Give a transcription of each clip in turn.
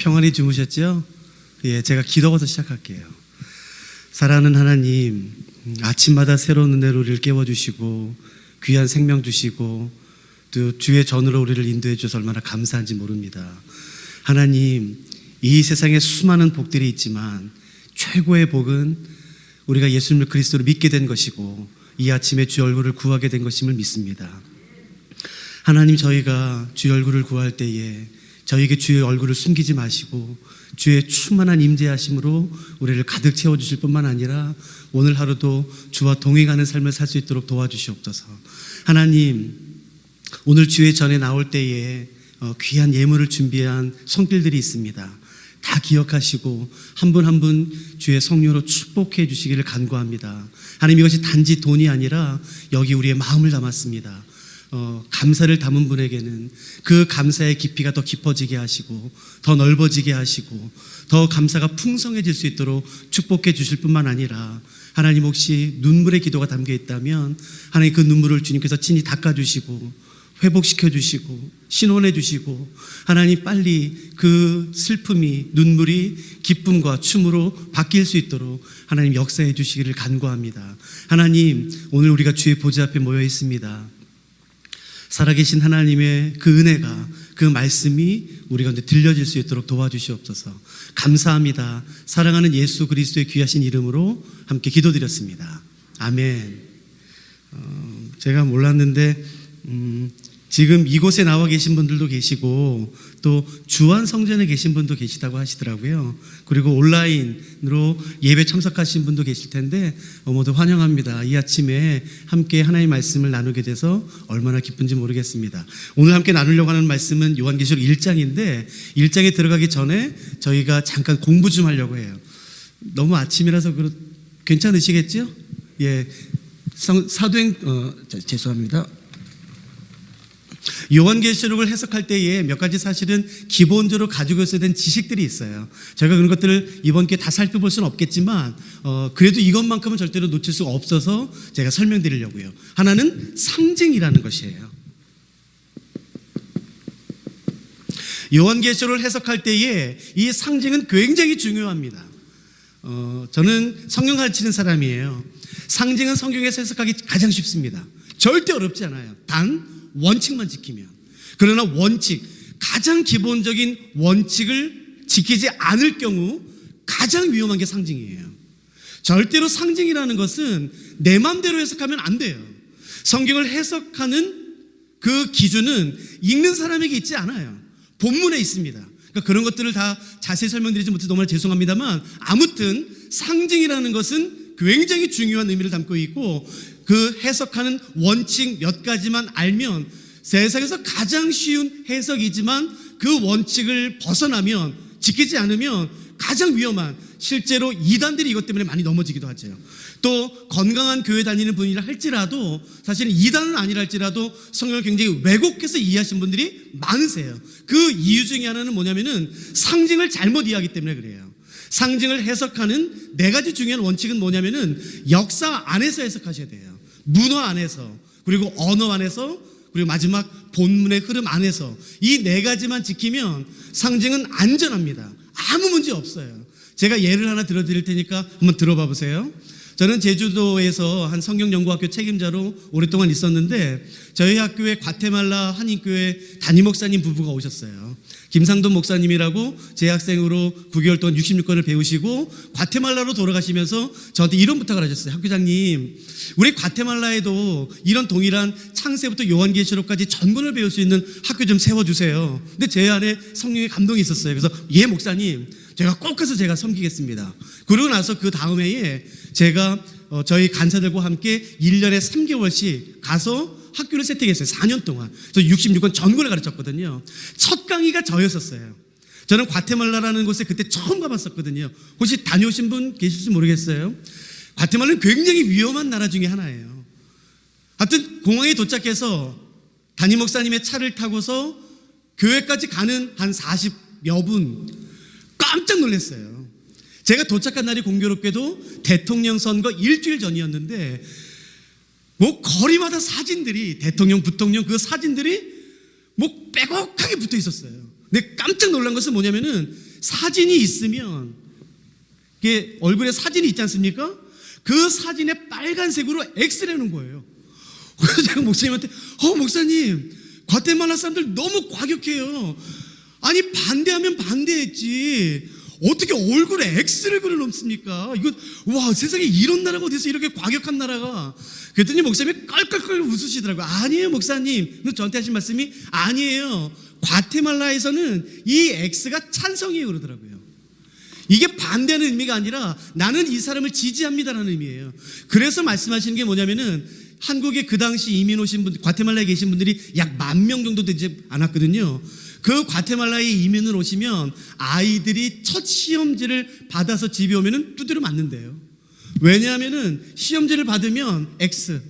평안히 주무셨죠? 예, 제가 기도하고서 시작할게요. 사랑하는 하나님, 아침마다 새로운 은혜로 우리를 깨워주시고 귀한 생명 주시고 또 주의 전으로 우리를 인도해 주셔서 얼마나 감사한지 모릅니다. 하나님, 이 세상에 수많은 복들이 있지만 최고의 복은 우리가 예수님을 그리스도로 믿게 된 것이고 이 아침에 주의 얼굴을 구하게 된 것임을 믿습니다. 하나님, 저희가 주의 얼굴을 구할 때에 저희에게 주의 얼굴을 숨기지 마시고 주의 충만한 임재하심으로 우리를 가득 채워주실 뿐만 아니라 오늘 하루도 주와 동행하는 삶을 살 수 있도록 도와주시옵소서. 하나님, 오늘 주의 전에 나올 때에 귀한 예물을 준비한 손길들이 있습니다. 다 기억하시고 한 분 한 분 주의 성령으로 축복해 주시기를 간구합니다. 하나님, 이것이 단지 돈이 아니라 여기 우리의 마음을 담았습니다. 감사를 담은 분에게는 그 감사의 깊이가 더 깊어지게 하시고 더 넓어지게 하시고 더 감사가 풍성해질 수 있도록 축복해 주실 뿐만 아니라 하나님, 혹시 눈물의 기도가 담겨 있다면 하나님 그 눈물을 주님께서 친히 닦아주시고 회복시켜 주시고 신원해 주시고 하나님, 빨리 그 슬픔이 눈물이 기쁨과 춤으로 바뀔 수 있도록 하나님 역사해 주시기를 간구합니다. 하나님, 오늘 우리가 주의 보좌 앞에 모여 있습니다. 살아계신 하나님의 그 은혜가, 그 말씀이 우리 가운데 들려질 수 있도록 도와주시옵소서. 감사합니다. 사랑하는 예수 그리스도의 귀하신 이름으로 함께 기도드렸습니다. 아멘. 제가 몰랐는데 지금 이곳에 나와 계신 분들도 계시고 또 주안 성전에 계신 분도 계시다고 하시더라고요. 그리고 온라인으로 예배 참석하신 분도 계실 텐데 모두 환영합니다. 이 아침에 함께 하나님의 말씀을 나누게 돼서 얼마나 기쁜지 모르겠습니다. 오늘 함께 나누려고 하는 말씀은 요한계시록 1장인데 1장에 들어가기 전에 저희가 잠깐 공부 좀 하려고 해요. 너무 아침이라서 괜찮으시겠죠? 예, 죄송합니다. 요한계시록을 해석할 때에 몇 가지 사실은 기본적으로 가지고 있어야 되는 지식들이 있어요. 저희가 그런 것들을 이번 기회에 다 살펴볼 수는 없겠지만 그래도 이것만큼은 절대로 놓칠 수가 없어서 제가 설명드리려고요. 하나는 상징이라는 것이에요. 요한계시록을 해석할 때에 이 상징은 굉장히 중요합니다. 저는 성경 가르치는 사람이에요. 상징은 성경에서 해석하기 가장 쉽습니다. 절대 어렵지 않아요. 단 원칙만 지키면. 그러나 원칙, 가장 기본적인 원칙을 지키지 않을 경우 가장 위험한 게 상징이에요. 절대로 상징이라는 것은 내 마음대로 해석하면 안 돼요. 성경을 해석하는 그 기준은 읽는 사람에게 있지 않아요. 본문에 있습니다. 그러니까 그런 것들을 다 자세히 설명드리지 못해서 정말 죄송합니다만, 아무튼 상징이라는 것은 굉장히 중요한 의미를 담고 있고 그 해석하는 원칙 몇 가지만 알면 세상에서 가장 쉬운 해석이지만 그 원칙을 벗어나면, 지키지 않으면 가장 위험한, 실제로 이단들이 이것 때문에 많이 넘어지기도 하죠. 또 건강한 교회 다니는 분이라 할지라도 사실은 이단은 아니라 할지라도 성경을 굉장히 왜곡해서 이해하신 분들이 많으세요. 그 이유 중에 하나는 뭐냐면은 상징을 잘못 이해하기 때문에 그래요. 상징을 해석하는 네 가지 중요한 원칙은 뭐냐면은 역사 안에서 해석하셔야 돼요. 문화 안에서, 그리고 언어 안에서, 그리고 마지막 본문의 흐름 안에서 이 네 가지만 지키면 상징은 안전합니다. 아무 문제 없어요. 제가 예를 하나 들어드릴 테니까 한번 들어봐 보세요. 저는 제주도에서 한 성경연구학교 책임자로 오랫동안 있었는데 저희 학교에 과테말라 한인교회 담임 목사님 부부가 오셨어요. 김상돈 목사님이라고 재학생으로 9개월 동안 66권을 배우시고 과테말라로 돌아가시면서 저한테 이런 부탁을 하셨어요. 학교장님, 우리 과테말라에도 이런 동일한 창세부터 요한계시록까지 전문을 배울 수 있는 학교 좀 세워주세요. 근데 제 안에 성령의 감동이 있었어요. 그래서 예 목사님, 제가 꼭 가서 제가 섬기겠습니다. 그러고 나서 그 다음 해에 제가 저희 간사들과 함께 1년에 3개월씩 가서 학교를 세팅했어요. 4년 동안. 저 66권 전문을 가르쳤거든요. 첫 강의가 저였었어요. 저는 과테말라라는 곳에 그때 처음 가봤었거든요. 혹시 다녀오신 분 계실지 모르겠어요. 과테말라는 굉장히 위험한 나라 중에 하나예요. 하여튼 공항에 도착해서 담임 목사님의 차를 타고서 교회까지 가는 한 40여 분 깜짝 놀랐어요. 제가 도착한 날이 공교롭게도 대통령 선거 일주일 전이었는데 뭐 거리마다 사진들이, 대통령, 부통령 그 사진들이 뭐 빼곡하게 붙어 있었어요. 근데 깜짝 놀란 것은 뭐냐면은 사진이 있으면, 이게 얼굴에 사진이 있지 않습니까? 그 사진에 빨간색으로 X라는 거예요. 그래서 제가 목사님한테 목사님, 과테말라 사람들 너무 과격해요. 아니 반대하면 반대했지 어떻게 얼굴에 X를 그려놓습니까? 이거 와, 세상에 이런 나라가 어디서 이렇게 과격한 나라가. 그랬더니 목사님이 깔깔깔 웃으시더라고요. 아니에요 목사님, 저한테 하신 말씀이 아니에요. 과테말라에서는 이 X가 찬성이에요 그러더라고요. 이게 반대하는 의미가 아니라 나는 이 사람을 지지합니다라는 의미예요. 그래서 말씀하시는 게 뭐냐면은, 한국에 그 당시 이민 오신 분들, 과테말라에 계신 분들이 약 10,000명 정도 되지 않았거든요. 그 과테말라에 이민을 오시면 아이들이 첫 시험지를 받아서 집에 오면은 두드려 맞는데요. 왜냐하면은 시험지를 받으면 X.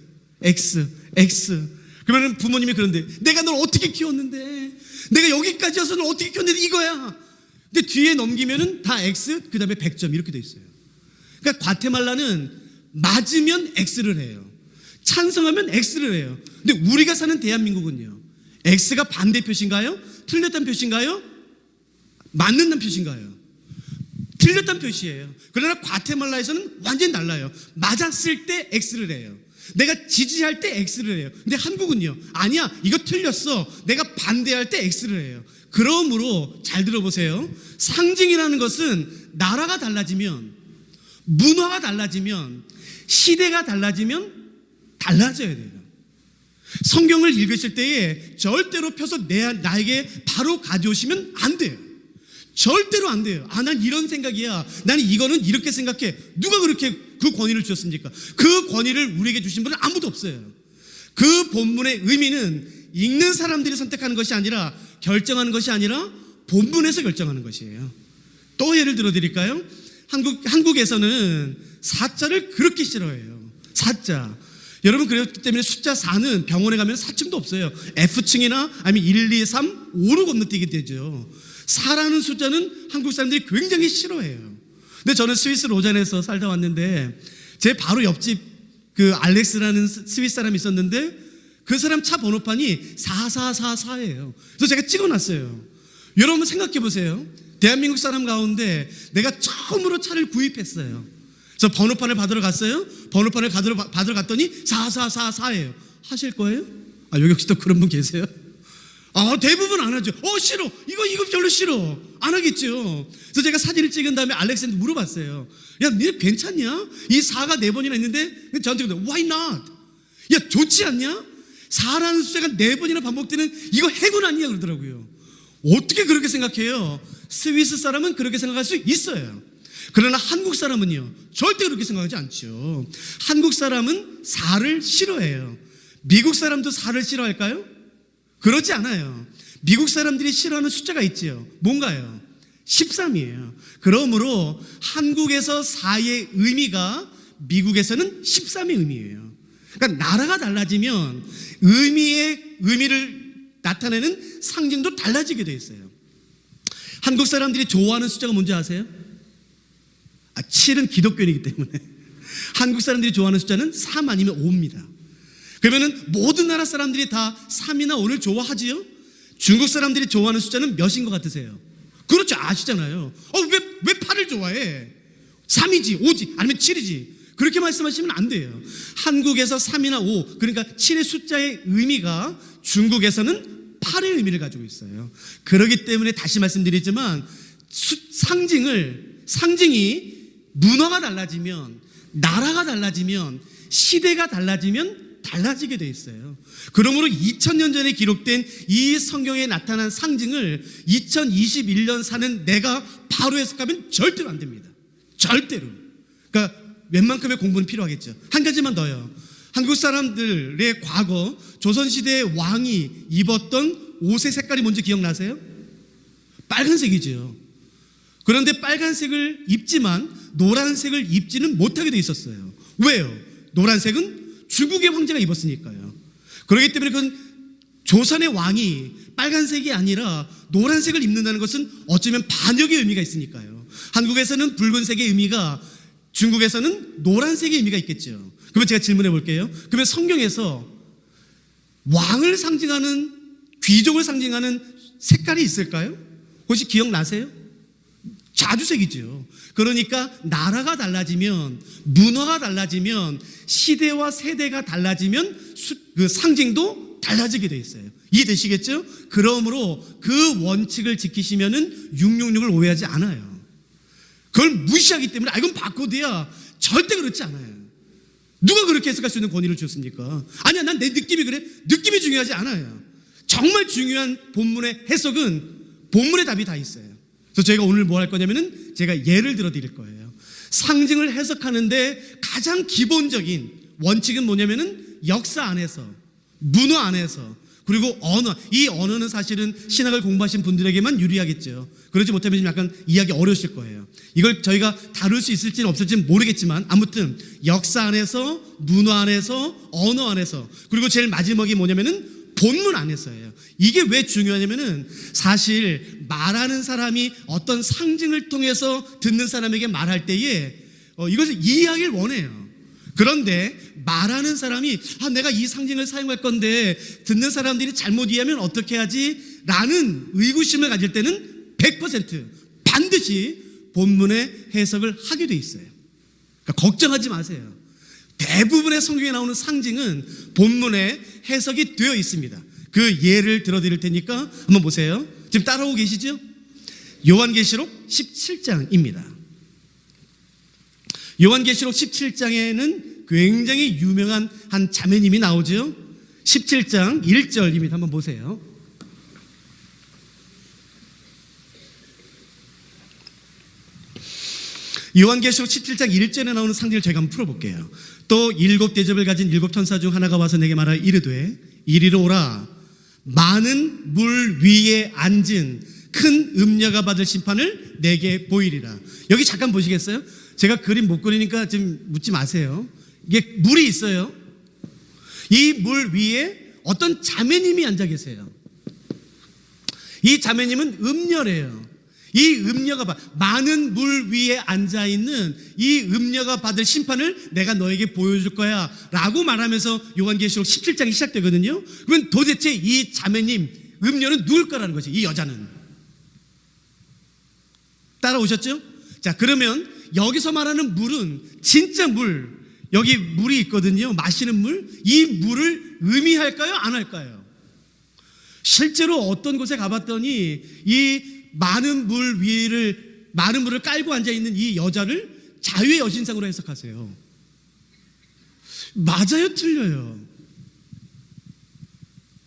그러면 부모님이 그런데, 내가 널 어떻게 키웠는데, 내가 여기까지 와서 널 어떻게 키웠는데 이거야. 근데 뒤에 넘기면은 다 X, 그 다음에 100점 이렇게 돼 있어요. 그러니까 과테말라는 맞으면 X를 해요. 찬성하면 X를 해요. 근데 우리가 사는 대한민국은요, X가 반대 표시인가요? 틀렸다는 표시인가요? 맞는다는 표시인가요? 틀렸다는 표시예요. 그러나 과테말라에서는 완전히 달라요. 맞았을 때 X를 해요. 내가 지지할 때 X를 해요. 근데 한국은요, 아니야, 이거 틀렸어, 내가 반대할 때 X를 해요. 그러므로 잘 들어보세요. 상징이라는 것은 나라가 달라지면, 문화가 달라지면, 시대가 달라지면 달라져야 돼요. 성경을 읽으실 때에 절대로 펴서 나에게 바로 가져오시면 안 돼요. 절대로 안 돼요. 난 이런 생각이야, 나는 이거는 이렇게 생각해. 누가 그렇게 그 권위를 주셨습니까? 그 권위를 우리에게 주신 분은 아무도 없어요. 그 본문의 의미는 읽는 사람들이 선택하는 것이 아니라, 결정하는 것이 아니라 본문에서 결정하는 것이에요. 또 예를 들어 드릴까요? 한국에서는 사자를 그렇게 싫어해요. 사자. 여러분, 그렇기 때문에 숫자 4는 병원에 가면 4층도 없어요. F층이나 아니면 1, 2, 3, 5로 건너뛰게 되죠. 4라는 숫자는 한국 사람들이 굉장히 싫어해요. 근데 저는 스위스 로잔에서 살다 왔는데, 제 바로 옆집 그 알렉스라는 스위스 사람이 있었는데, 그 사람 차 번호판이 4444예요. 그래서 제가 찍어놨어요. 여러분 생각해 보세요. 대한민국 사람 가운데 내가 처음으로 차를 구입했어요. 그래서 번호판을 받으러 갔어요. 번호판을 받으러 갔더니 4444예요. 하실 거예요? 여기 혹시 또 그런 분 계세요? 대부분 안 하죠. 싫어, 이거 별로 싫어, 안 하겠죠. 그래서 제가 사진을 찍은 다음에 알렉스한테 물어봤어요. 야, 니 괜찮냐? 이 4가 4번이나 있는데. 저한테 그래요. Why not? 야, 좋지 않냐? 4라는 숫자가 4번이나 반복되는 이거 해군 아니냐 그러더라고요. 어떻게 그렇게 생각해요? 스위스 사람은 그렇게 생각할 수 있어요. 그러나 한국 사람은요, 절대 그렇게 생각하지 않죠. 한국 사람은 4를 싫어해요. 미국 사람도 4를 싫어할까요? 그러지 않아요. 미국 사람들이 싫어하는 숫자가 있지요. 뭔가요? 13이에요. 그러므로 한국에서 4의 의미가 미국에서는 13의 의미예요. 그러니까 나라가 달라지면 의미를 나타내는 상징도 달라지게 돼 있어요. 한국 사람들이 좋아하는 숫자가 뭔지 아세요? 7은 기독교이기 때문에. 한국 사람들이 좋아하는 숫자는 3 아니면 5입니다. 그러면은 모든 나라 사람들이 다 3이나 5를 좋아하지요? 중국 사람들이 좋아하는 숫자는 몇인 것 같으세요? 그렇죠, 아시잖아요. 왜 8을 좋아해? 3이지, 5지, 아니면 7이지. 그렇게 말씀하시면 안 돼요. 한국에서 3이나 5, 그러니까 7의 숫자의 의미가 중국에서는 8의 의미를 가지고 있어요. 그렇기 때문에 다시 말씀드리지만, 상징이 문화가 달라지면, 나라가 달라지면, 시대가 달라지면 달라지게 돼 있어요. 그러므로 2000년 전에 기록된 이 성경에 나타난 상징을 2021년 사는 내가 바로 해석하면 절대로 안 됩니다. 절대로. 그러니까 웬만큼의 공부는 필요하겠죠. 한 가지만 더요. 한국 사람들의 과거 조선시대의 왕이 입었던 옷의 색깔이 뭔지 기억나세요? 빨간색이죠. 그런데 빨간색을 입지만 노란색을 입지는 못하게 돼 있었어요. 왜요? 노란색은 중국의 황제가 입었으니까요. 그렇기 때문에 그건 조선의 왕이 빨간색이 아니라 노란색을 입는다는 것은 어쩌면 반역의 의미가 있으니까요. 한국에서는 붉은색의 의미가, 중국에서는 노란색의 의미가 있겠죠. 그러면 제가 질문해 볼게요. 그러면 성경에서 왕을 상징하는, 귀족을 상징하는 색깔이 있을까요? 혹시 기억나세요? 자주색이죠. 그러니까 나라가 달라지면, 문화가 달라지면, 시대와 세대가 달라지면 그 상징도 달라지게 돼 있어요. 이해되시겠죠? 그러므로 그 원칙을 지키시면은 666을 오해하지 않아요. 그걸 무시하기 때문에 이건 바코드야, 절대 그렇지 않아요. 누가 그렇게 해석할 수 있는 권위를 줬습니까? 아니야, 난 내 느낌이 그래. 느낌이 중요하지 않아요. 정말 중요한 본문의 해석은 본문의 답이 다 있어요. 그래서 저희가 오늘 뭐 할 거냐면은 제가 예를 들어 드릴 거예요. 상징을 해석하는데 가장 기본적인 원칙은 뭐냐면은 역사 안에서, 문화 안에서, 그리고 언어. 이 언어는 사실은 신학을 공부하신 분들에게만 유리하겠죠. 그러지 못하면 좀 약간 이해하기 어려우실 거예요. 이걸 저희가 다룰 수 있을지는 없을지는 모르겠지만, 아무튼 역사 안에서, 문화 안에서, 언어 안에서, 그리고 제일 마지막이 뭐냐면은 본문 안에서예요. 이게 왜 중요하냐면은 사실 말하는 사람이 어떤 상징을 통해서 듣는 사람에게 말할 때에 이것을 이해하길 원해요. 그런데 말하는 사람이 내가 이 상징을 사용할 건데 듣는 사람들이 잘못 이해하면 어떻게 하지? 라는 의구심을 가질 때는 100% 반드시 본문의 해석을 하게 돼 있어요. 그러니까 걱정하지 마세요. 대부분의 성경에 나오는 상징은 본문에 해석이 되어 있습니다. 그 예를 들어드릴 테니까 한번 보세요. 지금 따라오고 계시죠? 요한계시록 17장입니다. 요한계시록 17장에는 굉장히 유명한 한 자매님이 나오죠. 17장 1절입니다. 한번 보세요. 요한계시록 17장 1절에 나오는 상징을 제가 한번 풀어볼게요. 또 7 대접을 가진 7 천사 중 하나가 와서 내게 말하여 이르되 이리로 오라. 많은 물 위에 앉은 큰 음녀가 받을 심판을 내게 보이리라. 여기 잠깐 보시겠어요? 제가 그림 못 그리니까 지금 묻지 마세요. 이게 물이 있어요. 이 물 위에 어떤 자매님이 앉아 계세요. 이 자매님은 음녀래요. 이 음녀가 많은 물 위에 앉아있는 이 음녀가 받을 심판을 내가 너에게 보여줄 거야 라고 말하면서 요한계시록 17장이 시작되거든요. 그러면 도대체 이 자매님 음녀는 누굴 거라는 거지? 이 여자는. 따라오셨죠? 자, 그러면 여기서 말하는 물은 진짜 물, 여기 물이 있거든요. 마시는 물. 이 물을 의미할까요? 안 할까요? 실제로 어떤 곳에 가봤더니 이 많은 물을 깔고 앉아있는 이 여자를 자유의 여신상으로 해석하세요. 맞아요? 틀려요?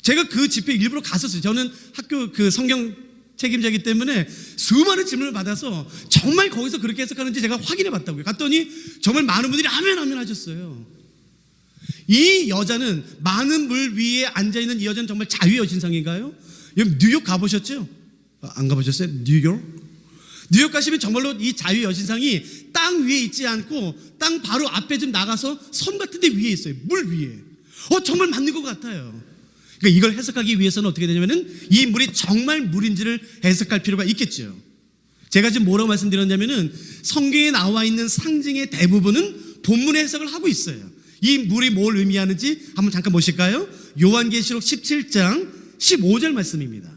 제가 그 집회에 일부러 갔었어요. 저는 학교 그 성경 책임자이기 때문에 수많은 질문을 받아서 정말 거기서 그렇게 해석하는지 제가 확인해 봤다고요. 갔더니 정말 많은 분들이 아멘 아멘 하셨어요. 이 여자는 많은 물 위에 앉아있는 이 여자는 정말 자유의 여신상인가요? 여러분 뉴욕 가보셨죠? 안 가보셨어요? 뉴욕 가시면 정말로 이 자유의 여신상이 땅 위에 있지 않고 땅 바로 앞에 좀 나가서 섬 같은 데 위에 있어요. 물 위에. 정말 맞는 것 같아요. 그러니까 이걸 해석하기 위해서는 어떻게 되냐면은 이 물이 정말 물인지를 해석할 필요가 있겠죠. 제가 지금 뭐라고 말씀드렸냐면은 성경에 나와 있는 상징의 대부분은 본문의 해석을 하고 있어요. 이 물이 뭘 의미하는지 한번 잠깐 보실까요? 요한계시록 17장 15절 말씀입니다.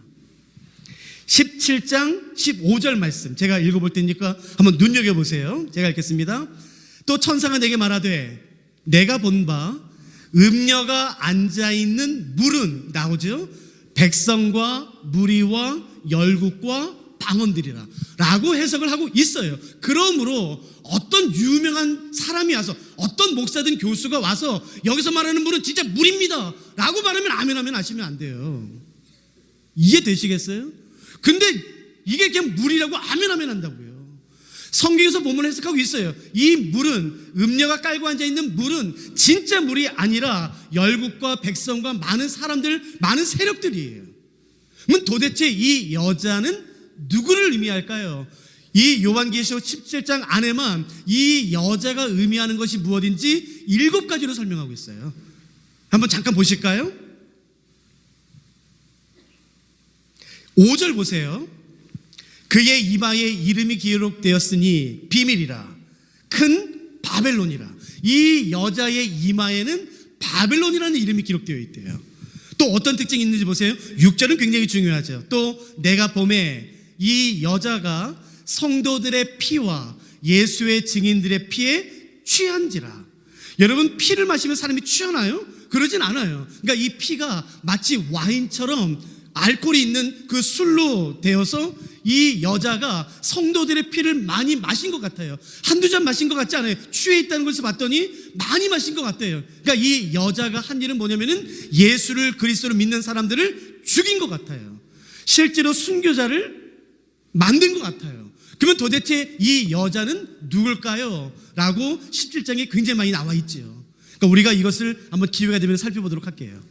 17장 15절 말씀 제가 읽어볼 테니까 한번 눈여겨보세요. 제가 읽겠습니다. 또 천사가 내게 말하되 내가 본 바 음녀가 앉아있는 물은 나오죠. 백성과 무리와 열국과 방언들이라 라고 해석을 하고 있어요. 그러므로 어떤 유명한 사람이 와서 어떤 목사든 교수가 와서 여기서 말하는 물은 진짜 물입니다 라고 말하면 아멘 아멘 하시면 안 돼요. 이해되시겠어요? 근데 이게 그냥 물이라고 아멘 아멘 한다고요. 성경에서 본문 해석하고 있어요. 이 물은 음녀가 깔고 앉아있는 물은 진짜 물이 아니라 열국과 백성과 많은 사람들, 많은 세력들이에요. 그럼 도대체 이 여자는 누구를 의미할까요? 이 요한계시록 17장 안에만 이 여자가 의미하는 것이 무엇인지 7가지로 설명하고 있어요. 한번 잠깐 보실까요? 5절 보세요. 그의 이마에 이름이 기록되었으니 비밀이라 큰 바벨론이라. 이 여자의 이마에는 바벨론이라는 이름이 기록되어 있대요. 또 어떤 특징이 있는지 보세요. 6절은 굉장히 중요하죠. 또 내가 봄에 이 여자가 성도들의 피와 예수의 증인들의 피에 취한지라. 여러분, 피를 마시면 사람이 취하나요? 그러진 않아요. 그러니까 이 피가 마치 와인처럼 알코올이 있는 그 술로 되어서 이 여자가 성도들의 피를 많이 마신 것 같아요. 한두 잔 마신 것 같지 않아요. 취해 있다는 것을 봤더니 많이 마신 것 같아요. 그러니까 이 여자가 한 일은 뭐냐면은 예수를 그리스도로 믿는 사람들을 죽인 것 같아요. 실제로 순교자를 만든 것 같아요. 그러면 도대체 이 여자는 누굴까요? 라고 17장에 굉장히 많이 나와 있죠. 그러니까 우리가 이것을 한번 기회가 되면 살펴보도록 할게요.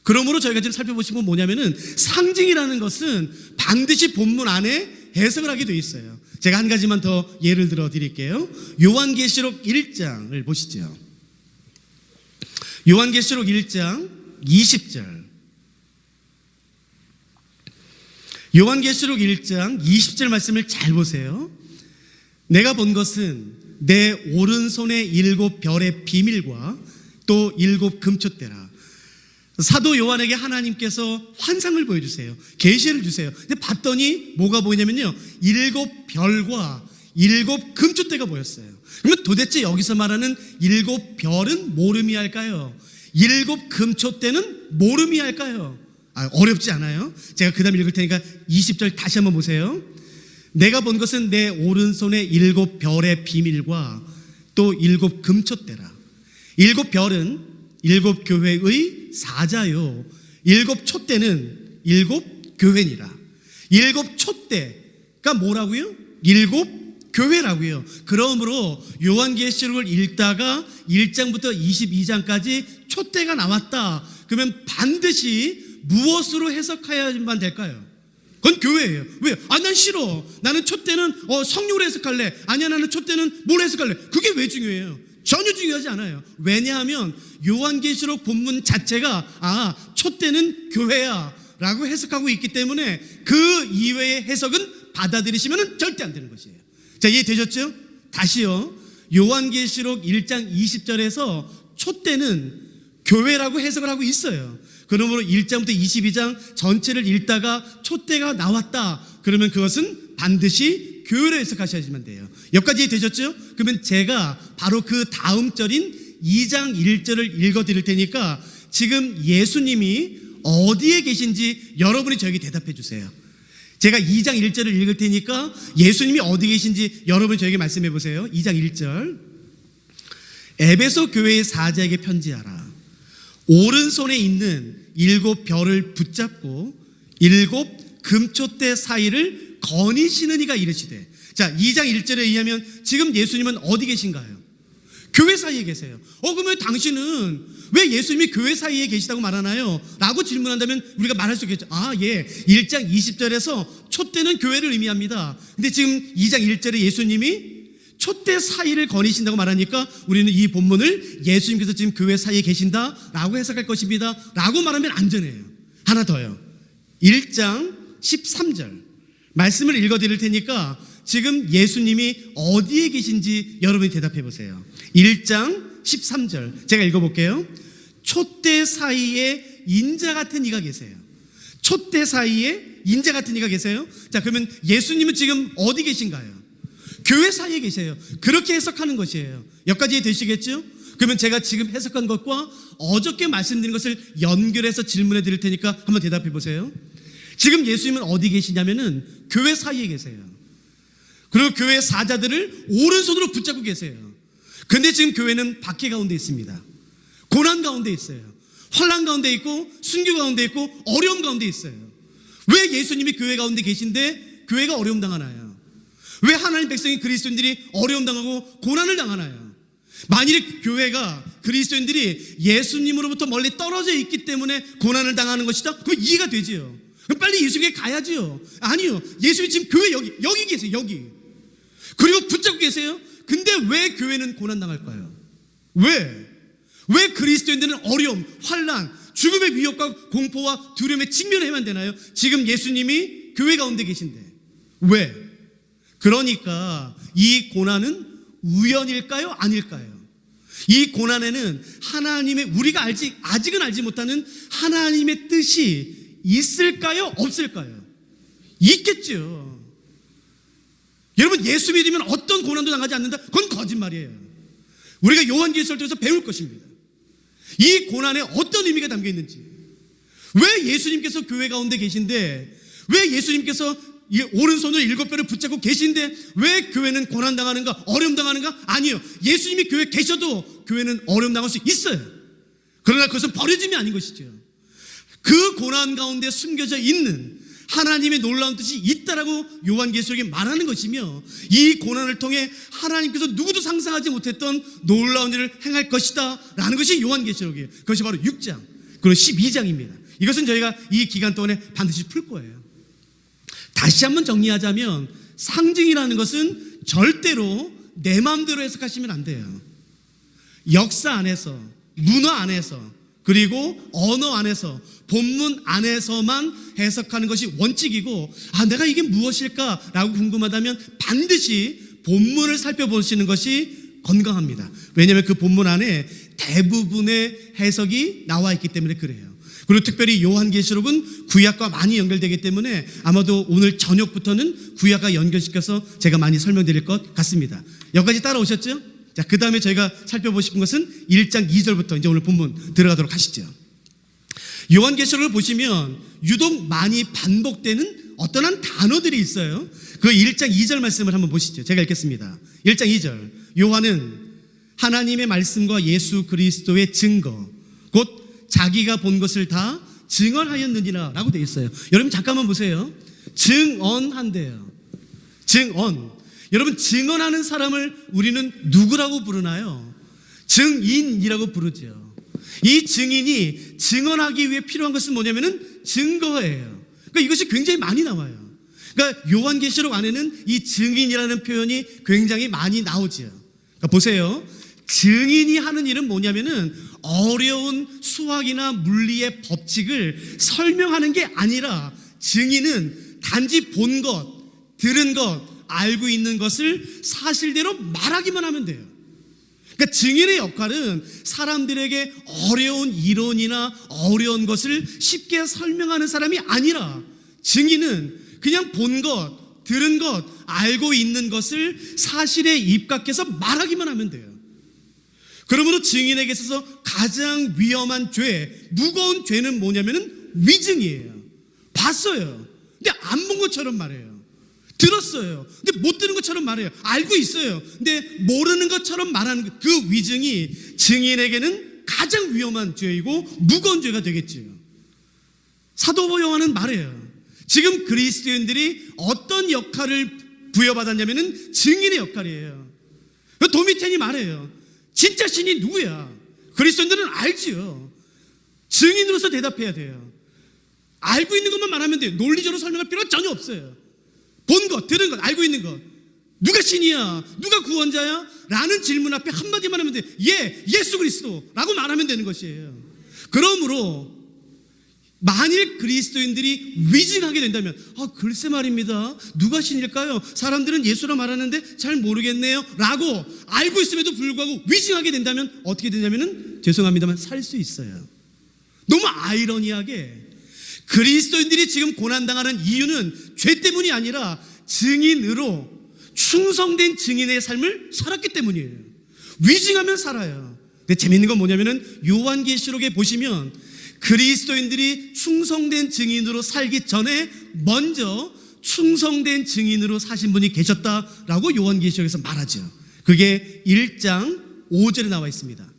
그러므로 저희가 지금 살펴보신 건 뭐냐면은 상징이라는 것은 반드시 본문 안에 해석을 하게 되어 있어요. 제가 한 가지만 더 예를 들어 드릴게요. 요한계시록 1장을 보시죠. 요한계시록 1장 20절. 요한계시록 1장 20절 말씀을 잘 보세요. 내가 본 것은 내 오른손의 7 별의 비밀과 또 7 금촛대라. 사도 요한에게 하나님께서 환상을 보여주세요. 계시를 주세요. 근데 봤더니 뭐가 보이냐면요, 7 별과 7 금촛대가 보였어요. 그러면 도대체 여기서 말하는 7 별은 뭘 의미할까요? 7 금촛대는 뭘 의미할까요? 어렵지 않아요? 제가 그 다음 읽을 테니까 20절 다시 한번 보세요. 내가 본 것은 내 오른손의 7 별의 비밀과 또 7 금촛대라. 7 별은 7 교회의 사자요, 7 촛대는 7 교회니라. 7 촛대가 뭐라고요? 7 교회라고요. 그러므로 요한계시록을 읽다가 1장부터 22장까지 촛대가 나왔다. 그러면 반드시 무엇으로 해석해야만 될까요? 그건 교회예요. 왜요? 난 싫어. 나는 촛대는 성령으로 해석할래. 아니야, 나는 촛대는 뭘 해석할래. 그게 왜 중요해요? 전혀 중요하지 않아요. 왜냐하면 요한계시록 본문 자체가 촛대는 교회야 라고 해석하고 있기 때문에 그 이외의 해석은 받아들이시면 절대 안 되는 것이에요. 자, 이해되셨죠? 다시요. 요한계시록 1장 20절에서 촛대는 교회라고 해석을 하고 있어요. 그러므로 1장부터 22장 전체를 읽다가 촛대가 나왔다, 그러면 그것은 반드시 교회로 해석하셔야지만 돼요. 여기까지 되셨죠? 그러면 제가 바로 그 다음 절인 2장 1절을 읽어드릴 테니까 지금 예수님이 어디에 계신지 여러분이 저에게 대답해 주세요. 제가 2장 1절을 읽을 테니까 예수님이 어디 계신지 여러분이 저에게 말씀해 보세요. 2장 1절. 에베소 교회의 사자에게 편지하라. 오른손에 있는 7 별을 붙잡고 7 금촛대 사이를 거니시는 이가 이르시되. 자, 2장 1절에 의하면 지금 예수님은 어디 계신가요? 교회 사이에 계세요. 그러면 당신은 왜 예수님이 교회 사이에 계시다고 말하나요? 라고 질문한다면 우리가 말할 수 있겠죠. 1장 20절에서 촛대는 교회를 의미합니다. 근데 지금 2장 1절에 예수님이 촛대 사이를 거니신다고 말하니까 우리는 이 본문을 예수님께서 지금 교회 사이에 계신다라고 해석할 것입니다 라고 말하면 안전해요. 하나 더요. 1장 13절 말씀을 읽어드릴 테니까 지금 예수님이 어디에 계신지 여러분이 대답해 보세요. 1장 13절 제가 읽어볼게요. 촛대 사이에 인자 같은 이가 계세요. 촛대 사이에 인자 같은 이가 계세요. 자, 그러면 예수님은 지금 어디 계신가요? 교회 사이에 계세요. 그렇게 해석하는 것이에요. 여기까지 되시겠죠? 그러면 제가 지금 해석한 것과 어저께 말씀드린 것을 연결해서 질문해 드릴 테니까 한번 대답해 보세요. 지금 예수님은 어디 계시냐면은 교회 사이에 계세요. 그리고 교회 사자들을 오른손으로 붙잡고 계세요. 근데 지금 교회는 박해 가운데 있습니다. 고난 가운데 있어요. 환난 가운데 있고 순교 가운데 있고 어려움 가운데 있어요. 왜 예수님이 교회 가운데 계신데 교회가 어려움 당하나요? 왜 하나님 백성인 그리스도인들이 어려움 당하고 고난을 당하나요? 만일에 교회가 그리스도인들이 예수님으로부터 멀리 떨어져 있기 때문에 고난을 당하는 것이다? 그럼 이해가 되지요. 그럼 빨리 예수님께 가야지요. 아니요. 예수님이 지금 교회 여기 계세요. 여기. 그리고 붙잡고 계세요. 근데 왜 교회는 고난 당할까요? 왜 그리스도인들은 어려움, 환난, 죽음의 위협과 공포와 두려움에 직면해야만 되나요? 지금 예수님이 교회 가운데 계신데 왜? 그러니까 이 고난은 우연일까요? 아닐까요? 이 고난에는 하나님의 우리가 아직은 알지 못하는 하나님의 뜻이 있을까요? 없을까요? 있겠죠. 여러분, 예수 믿으면 어떤 고난도 당하지 않는다? 그건 거짓말이에요. 우리가 요한계시록을 통해서 배울 것입니다. 이 고난에 어떤 의미가 담겨 있는지, 왜 예수님께서 교회 가운데 계신데, 왜 예수님께서 이 오른손으로 7뼈를 붙잡고 계신데 왜 교회는 고난당하는가, 어려움당하는가? 아니요, 예수님이 교회에 계셔도 교회는 어려움당할 수 있어요. 그러나 그것은 버려짐이 아닌 것이죠. 그 고난 가운데 숨겨져 있는 하나님의 놀라운 뜻이 있다라고 요한계시록이 말하는 것이며, 이 고난을 통해 하나님께서 누구도 상상하지 못했던 놀라운 일을 행할 것이다 라는 것이 요한계시록이에요. 그것이 바로 6장 그리고 12장입니다. 이것은 저희가 이 기간 동안에 반드시 풀 거예요. 다시 한번 정리하자면, 상징이라는 것은 절대로 내 마음대로 해석하시면 안 돼요. 역사 안에서, 문화 안에서, 그리고 언어 안에서, 본문 안에서만 해석하는 것이 원칙이고, 내가 이게 무엇일까? 라고 궁금하다면 반드시 본문을 살펴보시는 것이 건강합니다. 왜냐하면 그 본문 안에 대부분의 해석이 나와 있기 때문에 그래요. 그리고 특별히 요한계시록은 구약과 많이 연결되기 때문에 아마도 오늘 저녁부터는 구약과 연결시켜서 제가 많이 설명드릴 것 같습니다. 여기까지 따라오셨죠? 자, 그 다음에 저희가 살펴보고 싶은 것은 1장 2절부터 이제 오늘 본문 들어가도록 하시죠. 요한계시록을 보시면 유독 많이 반복되는 어떤 한 단어들이 있어요. 그 1장 2절 말씀을 한번 보시죠. 제가 읽겠습니다. 1장 2절. 요한은 하나님의 말씀과 예수 그리스도의 증거, 곧 자기가 본 것을 다 증언하였느니라 라고 되어 있어요. 여러분 잠깐만 보세요. 증언한대요. 증언. 여러분, 증언하는 사람을 우리는 누구라고 부르나요? 증인이라고 부르죠. 이 증인이 증언하기 위해 필요한 것은 뭐냐면은 증거예요. 그러니까 이것이 굉장히 많이 나와요. 그러니까 요한계시록 안에는 이 증인이라는 표현이 굉장히 많이 나오죠. 그러니까 보세요. 증인이 하는 일은 뭐냐면은 어려운 수학이나 물리의 법칙을 설명하는 게 아니라, 증인은 단지 본 것, 들은 것, 알고 있는 것을 사실대로 말하기만 하면 돼요. 그러니까 증인의 역할은 사람들에게 어려운 이론이나 어려운 것을 쉽게 설명하는 사람이 아니라, 증인은 그냥 본 것, 들은 것, 알고 있는 것을 사실에 입각해서 말하기만 하면 돼요. 그러므로 증인에게 있어서 가장 위험한 죄, 무거운 죄는 뭐냐면은 위증이에요. 봤어요. 근데 안 본 것처럼 말해요. 들었어요. 근데 못 들은 것처럼 말해요. 알고 있어요. 근데 모르는 것처럼 말하는 그 위증이 증인에게는 가장 위험한 죄이고 무거운 죄가 되겠지요. 사도 요한은 말해요. 지금 그리스도인들이 어떤 역할을 부여받았냐면은 증인의 역할이에요. 도미텐이 말해요. 진짜 신이 누구야? 그리스도인들은 알지요. 증인으로서 대답해야 돼요. 알고 있는 것만 말하면 돼요. 논리적으로 설명할 필요가 전혀 없어요. 본 것, 들은 것, 알고 있는 것. 누가 신이야? 누가 구원자야? 라는 질문 앞에 한마디만 하면 돼요. 예수 그리스도 라고 말하면 되는 것이에요. 그러므로 만일 그리스도인들이 위증하게 된다면, 글쎄 말입니다, 누가 신일까요? 사람들은 예수라 말하는데 잘 모르겠네요 라고 알고 있음에도 불구하고 위증하게 된다면 어떻게 되냐면은, 죄송합니다만 살 수 있어요. 너무 아이러니하게 그리스도인들이 지금 고난당하는 이유는 죄 때문이 아니라 증인으로 충성된 증인의 삶을 살았기 때문이에요. 위증하면 살아요. 근데 재밌는 건 뭐냐면은 요한계시록에 보시면 그리스도인들이 충성된 증인으로 살기 전에 먼저 충성된 증인으로 사신 분이 계셨다라고 요한계시록에서 말하죠. 그게 1장 5절에 나와 있습니다.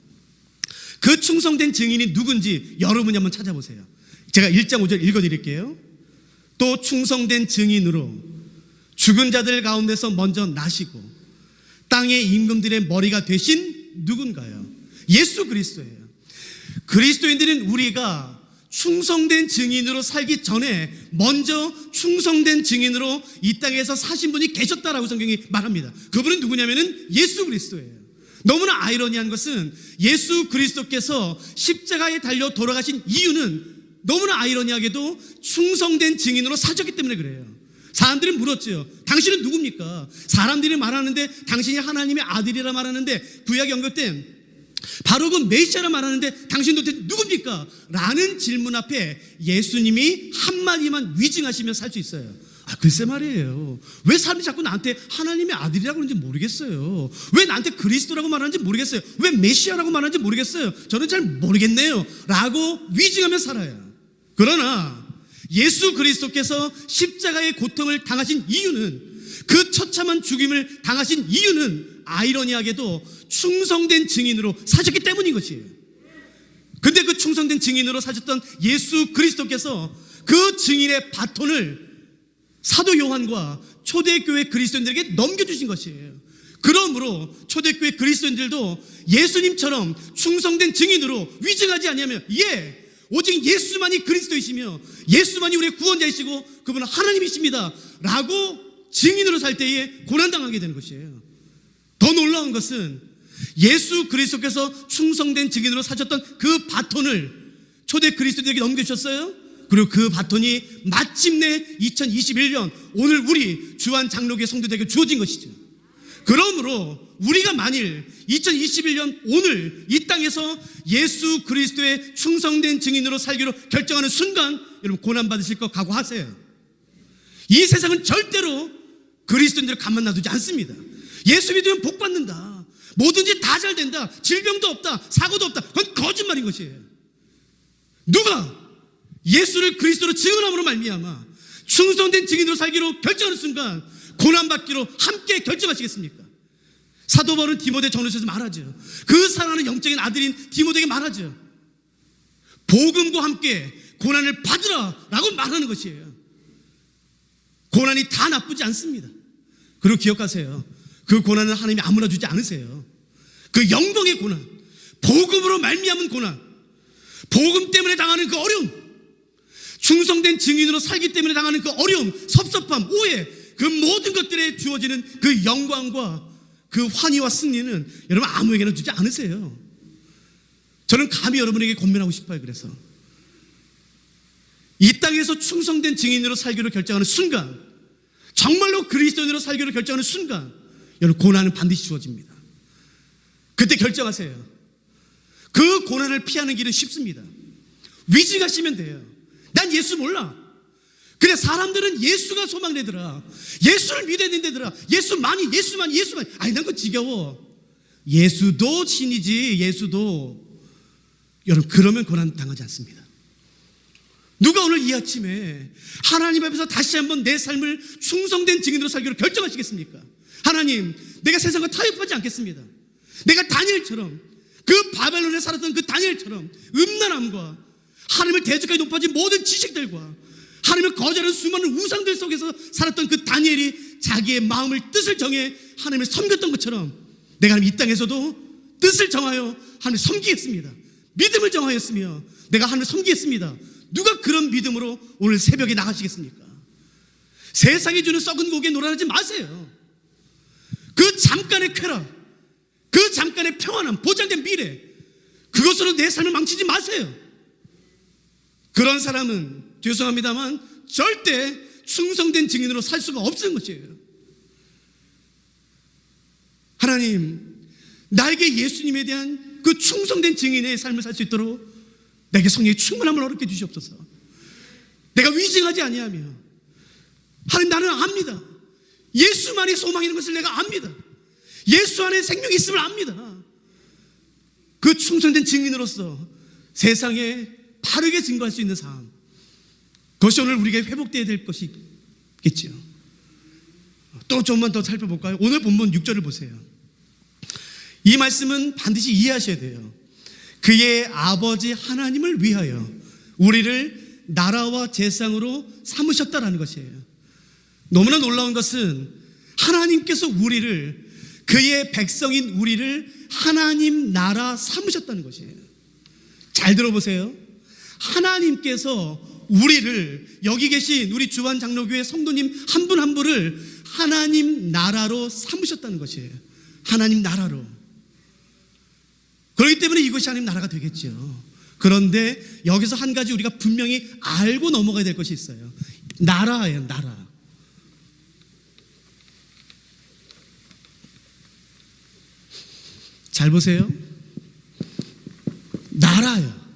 그 충성된 증인이 누군지 여러분이 한번 찾아보세요. 제가 1장 5절 읽어드릴게요. 또 충성된 증인으로 죽은 자들 가운데서 먼저 나시고 땅의 임금들의 머리가 되신 누군가요? 예수 그리스도예요. 그리스도인들은 우리가 충성된 증인으로 살기 전에 먼저 충성된 증인으로 이 땅에서 사신 분이 계셨다라고 성경이 말합니다. 그분은 누구냐면은 예수 그리스도예요. 너무나 아이러니한 것은 예수 그리스도께서 십자가에 달려 돌아가신 이유는 너무나 아이러니하게도 충성된 증인으로 사셨기 때문에 그래요. 사람들이 물었죠. 당신은 누굽니까? 사람들이 말하는데 당신이 하나님의 아들이라 말하는데, 구약 연결 때 바로 그 메시아라 말하는데 당신 도대체 누굽니까? 라는 질문 앞에 예수님이 한마디만 위증하시면 살 수 있어요. 글쎄 말이에요. 왜 사람들이 자꾸 나한테 하나님의 아들이라고 그러는지 모르겠어요. 왜 나한테 그리스도라고 말하는지 모르겠어요. 왜 메시아라고 말하는지 모르겠어요. 저는 잘 모르겠네요 라고 위증하며 살아요. 그러나 예수 그리스도께서 십자가의 고통을 당하신 이유는, 그 처참한 죽임을 당하신 이유는 아이러니하게도 충성된 증인으로 사셨기 때문인 것이에요. 근데 그 충성된 증인으로 사셨던 예수 그리스도께서 그 증인의 바톤을 사도 요한과 초대교회 그리스도인들에게 넘겨주신 것이에요. 그러므로 초대교회 그리스도인들도 예수님처럼 충성된 증인으로 위증하지 아니하며, 오직 예수만이 그리스도이시며 예수만이 우리의 구원자이시고 그분은 하나님이십니다 라고 증인으로 살 때에 고난당하게 되는 것이에요. 더 놀라운 것은 예수 그리스도께서 충성된 증인으로 사셨던 그 바톤을 초대 그리스도인들에게 넘겨주셨어요. 그리고 그 바톤이 마침내 2021년 오늘 우리 주한 장로교회 성도들에게 주어진 것이죠. 그러므로 우리가 만일 2021년 오늘 이 땅에서 예수 그리스도의 충성된 증인으로 살기로 결정하는 순간, 여러분 고난받으실 거 각오하세요. 이 세상은 절대로 그리스도인들을 가만 놔두지 않습니다. 예수 믿으면 복 받는다, 뭐든지 다 잘 된다, 질병도 없다, 사고도 없다, 그건 거짓말인 것이에요. 누가 예수를 그리스도로 증언함으로 말미암아 충성된 증인으로 살기로 결정하는 순간 고난받기로 함께 결정하시겠습니까? 사도 바울은 디모데 전후서에서 말하죠. 그 사랑하는 영적인 아들인 디모데에게 말하죠. 복음과 함께 고난을 받으라 라고 말하는 것이에요. 고난이 다 나쁘지 않습니다. 그리고 기억하세요. 그 고난은 하나님이 아무나 주지 않으세요. 그 영광의 고난, 복음으로 말미암은 고난, 복음 때문에 당하는 그 어려움, 충성된 증인으로 살기 때문에 당하는 그 어려움, 섭섭함, 오해, 그 모든 것들에 주어지는 그 영광과 그 환희와 승리는 여러분 아무에게나 주지 않으세요. 저는 감히 여러분에게 권면하고 싶어요. 그래서 이 땅에서 충성된 증인으로 살기로 결정하는 순간, 정말로 그리스도인으로 살기로 결정하는 순간, 여러분 고난은 반드시 주어집니다. 그때 결정하세요. 그 고난을 피하는 길은 쉽습니다. 위증하시면 돼요. 난 예수 몰라. 그래, 사람들은 예수가 소망되더라, 예수를 믿어야 된다더라, 예수만이. 아니 난 그거 지겨워. 예수도 신이지, 예수도. 여러분 그러면 고난 당하지 않습니다. 누가 오늘 이 아침에 하나님 앞에서 다시 한번 내 삶을 충성된 증인으로 살기로 결정하시겠습니까? 하나님, 내가 세상과 타협하지 않겠습니다. 내가 다니엘처럼, 그 바벨론에 살았던 그 다니엘처럼 음란함과 하나님을 대적하게 높아진 모든 지식들과 하나님을 거절하는 수많은 우상들 속에서 살았던 그 다니엘이 자기의 마음을, 뜻을 정해 하나님을 섬겼던 것처럼 내가 하나님 이 땅에서도 뜻을 정하여 하나님을 섬기겠습니다. 믿음을 정하였으며 내가 하나님을 섬기겠습니다. 누가 그런 믿음으로 오늘 새벽에 나가시겠습니까? 세상이 주는 썩은 고기에 놀아나지 마세요. 그 잠깐의 쾌락, 그 잠깐의 평안함, 보장된 미래, 그것으로 내 삶을 망치지 마세요. 그런 사람은 죄송합니다만 절대 충성된 증인으로 살 수가 없는 것이에요. 하나님, 나에게 예수님에 대한 그 충성된 증인의 삶을 살 수 있도록 내게 성령의 충만함을 어렵게 주시옵소서. 내가 위증하지 아니하며, 하나님 나는 압니다. 예수만이 소망이라는 것을 내가 압니다. 예수 안에 생명이 있음을 압니다. 그 충성된 증인으로서 세상에 바르게 증거할 수 있는 삶, 그것이 오늘 우리에게 회복되어야 될 것이겠죠. 또 좀만 더 살펴볼까요? 오늘 본문 6절을 보세요. 이 말씀은 반드시 이해하셔야 돼요. 그의 아버지 하나님을 위하여 우리를 나라와 제상으로 삼으셨다라는 것이에요. 너무나 놀라운 것은 하나님께서 우리를, 그의 백성인 우리를 하나님 나라 삼으셨다는 것이에요. 잘 들어보세요. 하나님께서 우리를, 여기 계신 우리 주한 장로교회 성도님 한 분 한 분을 하나님 나라로 삼으셨다는 것이에요. 하나님 나라로. 그렇기 때문에 이것이 하나님 나라가 되겠죠. 그런데 여기서 한 가지 우리가 분명히 알고 넘어가야 될 것이 있어요. 나라예요, 나라. 잘 보세요. 나라요.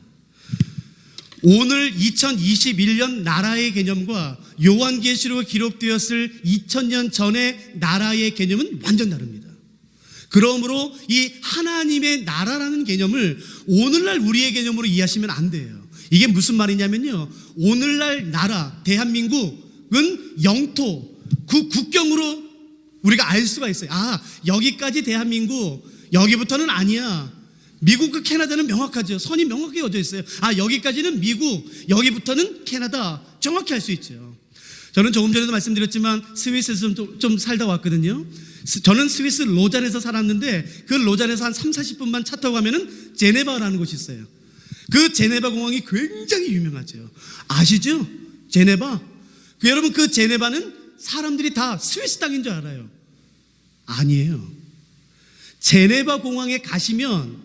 오늘 2021년 나라의 개념과 요한계시록에 기록되었을 2000년 전의 나라의 개념은 완전 다릅니다. 그러므로 이 하나님의 나라라는 개념을 오늘날 우리의 개념으로 이해하시면 안 돼요. 이게 무슨 말이냐면요, 오늘날 나라 대한민국은 영토, 그 국경으로 우리가 알 수가 있어요. 아, 여기까지 대한민국, 여기부터는 아니야. 미국과 캐나다는 명확하죠. 선이 명확하게 그어져 있어요. 아, 여기까지는 미국, 여기부터는 캐나다, 정확히 알 수 있죠. 저는 조금 전에도 말씀드렸지만 스위스에서 좀 살다 왔거든요. 저는 스위스 로잔에서 살았는데 그 로잔에서 한 30-40분만 차 타고 가면은 제네바라는 곳이 있어요. 그 제네바 공항이 굉장히 유명하죠. 아시죠? 제네바. 여러분, 그 제네바는 사람들이 다 스위스 땅인 줄 알아요. 아니에요. 제네바 공항에 가시면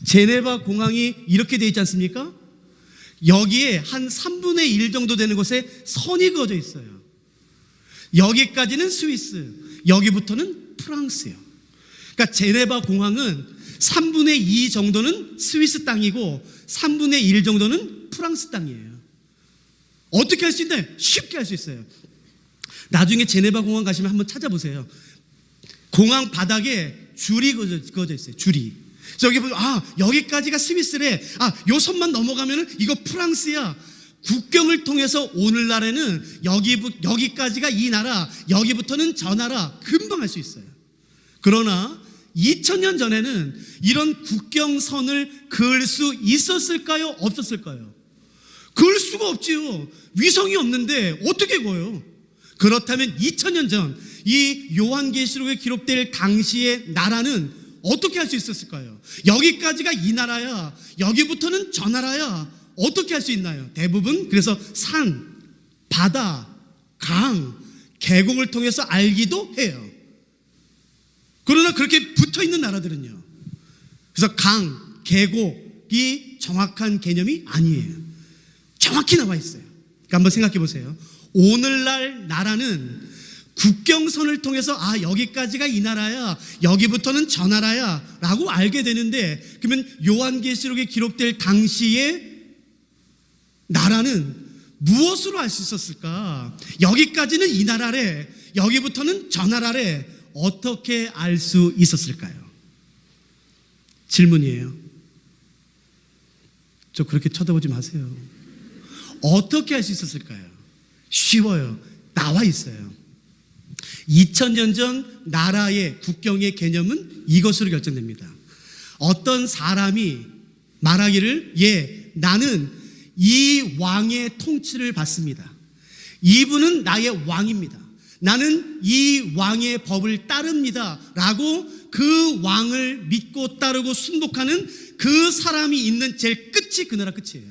제네바 공항이 이렇게 되어 있지 않습니까? 여기에 한 3분의 1 정도 되는 곳에 선이 그어져 있어요. 여기까지는 스위스, 여기부터는 프랑스예요. 그러니까 제네바 공항은 3분의 2 정도는 스위스 땅이고 3분의 1 정도는 프랑스 땅이에요. 어떻게 할 수 있나요? 쉽게 할 수 있어요. 나중에 제네바 공항 가시면 한번 찾아보세요. 공항 바닥에 줄이 그어져 있어요. 줄이. 그래서 여기 보면, 아, 여기까지가 스위스래. 아, 요 선만 넘어가면은 이거 프랑스야. 국경을 통해서 오늘날에는 여기까지가 이 나라, 여기부터는 저 나라, 금방 할 수 있어요. 그러나 2000년 전에는 이런 국경선을 그을 수 있었을까요? 없었을까요? 그을 수가 없지요. 위성이 없는데 어떻게 그어요? 그렇다면 2000년 전 이 요한계시록에 기록될 당시의 나라는 어떻게 할 수 있었을까요? 여기까지가 이 나라야, 여기부터는 저 나라야. 어떻게 할 수 있나요? 대부분 그래서 산, 바다, 강, 계곡을 통해서 알기도 해요. 그러나 그렇게 붙어있는 나라들은요, 그래서 강, 계곡이 정확한 개념이 아니에요. 정확히 나와 있어요. 그러니까 한번 생각해 보세요. 오늘날 나라는 국경선을 통해서, 아, 여기까지가 이 나라야, 여기부터는 저 나라야 라고 알게 되는데, 그러면 요한계시록에 기록될 당시에 나라는 무엇으로 알 수 있었을까? 여기까지는 이 나라래, 여기부터는 저 나라래. 어떻게 알 수 있었을까요? 질문이에요. 저 그렇게 쳐다보지 마세요. 어떻게 알 수 있었을까요? 쉬워요. 나와 있어요. 2000년 전 나라의 국경의 개념은 이것으로 결정됩니다. 어떤 사람이 말하기를, 예, 나는 이 왕의 통치를 받습니다. 이분은 나의 왕입니다. 나는 이 왕의 법을 따릅니다 라고 그 왕을 믿고 따르고 순복하는 그 사람이 있는 제일 끝이 그 나라 끝이에요.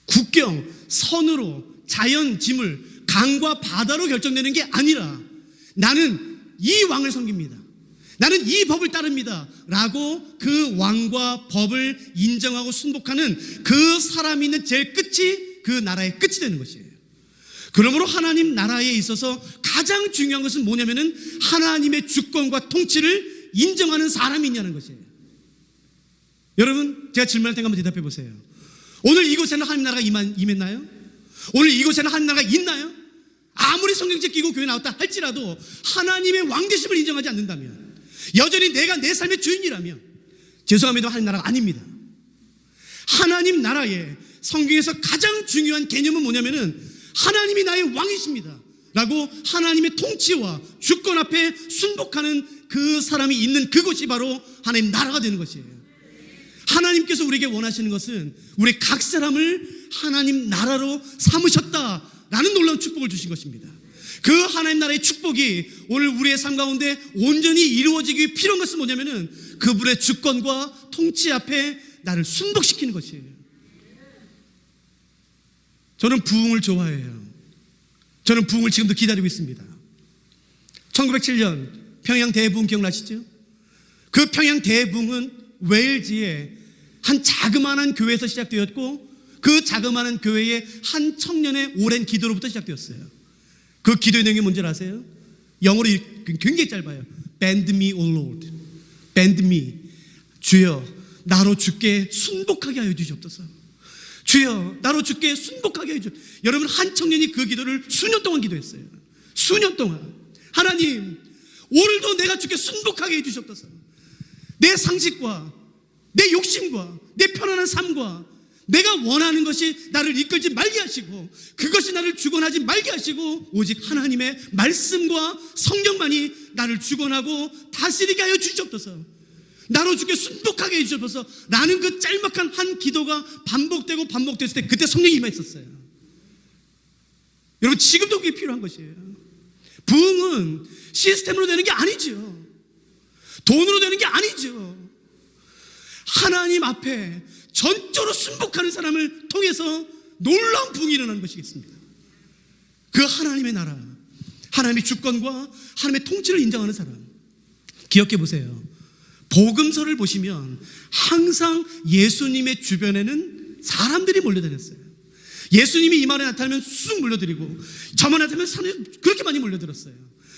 국경, 선으로, 자연, 지물, 강과 바다로 결정되는 게 아니라 나는 이 왕을 섬깁니다, 나는 이 법을 따릅니다 라고 그 왕과 법을 인정하고 순복하는 그 사람이 있는 제일 끝이 그 나라의 끝이 되는 것이에요. 그러므로 하나님 나라에 있어서 가장 중요한 것은 뭐냐면은 하나님의 주권과 통치를 인정하는 사람이 있냐는 것이에요. 여러분, 제가 질문할 테니까 한번 대답해 보세요. 오늘 이곳에는 하나님 나라가 임했나요? 오늘 이곳에는 하나님 나라가 있나요? 아무리 성경책 끼고 교회 나왔다 할지라도 하나님의 왕되심을 인정하지 않는다면, 여전히 내가 내 삶의 주인이라면, 죄송합니다, 하나님 나라가 아닙니다. 하나님 나라의 성경에서 가장 중요한 개념은 뭐냐면은 하나님이 나의 왕이십니다 라고 하나님의 통치와 주권 앞에 순복하는 그 사람이 있는 그곳이 바로 하나님 나라가 되는 것이에요. 하나님께서 우리에게 원하시는 것은 우리 각 사람을 하나님 나라로 삼으셨다라는 놀라운 축복을 주신 것입니다. 그 하나님 나라의 축복이 오늘 우리의 삶 가운데 온전히 이루어지기 위해 필요한 것은 뭐냐면은 그분의 주권과 통치 앞에 나를 순복시키는 것이에요. 저는 부흥을 좋아해요. 저는 부흥을 지금도 기다리고 있습니다. 1907년 평양 대부흥 기억나시죠? 그 평양 대부흥은 웨일즈의 한 자그마한 교회에서 시작되었고, 그 자그마한 교회의 한 청년의 오랜 기도로부터 시작되었어요. 그 기도의 내용이 뭔지 아세요? 영어로 굉장히 짧아요. Bend me, O Lord. Bend me. 주여, 나로 주께 순복하게 하여 주시옵소서. 주여 나로 주께 순복하게 해줘. 여러분, 한 청년이 그 기도를 수년 동안 기도했어요. 수년 동안. 하나님, 오늘도 내가 주께 순복하게 해주셨소서. 내 상식과 내 욕심과 내 편안한 삶과 내가 원하는 것이 나를 이끌지 말게 하시고, 그것이 나를 주관하지 말게 하시고, 오직 하나님의 말씀과 성령만이 나를 주관하고 다스리게 하여 주시옵소서. 나로 주께 순복하게 해주셔서 나는 그 짤막한 한 기도가 반복되고 반복됐을 때 그때 성령이 임하셨어요. 여러분, 지금도 그게 필요한 것이에요. 부흥은 시스템으로 되는 게 아니죠. 돈으로 되는 게 아니죠. 하나님 앞에 전적으로 순복하는 사람을 통해서 놀라운 부흥이 일어나는 것이겠습니다. 그 하나님의 나라, 하나님의 주권과 하나님의 통치를 인정하는 사람. 기억해 보세요. 복음서를 보시면 항상 예수님의 주변에는 사람들이 몰려다녔어요. 예수님이 이 말에 나타나면 쑥 몰려들이고, 저만 나타나면 사람들이 그렇게 많이 몰려들었어요.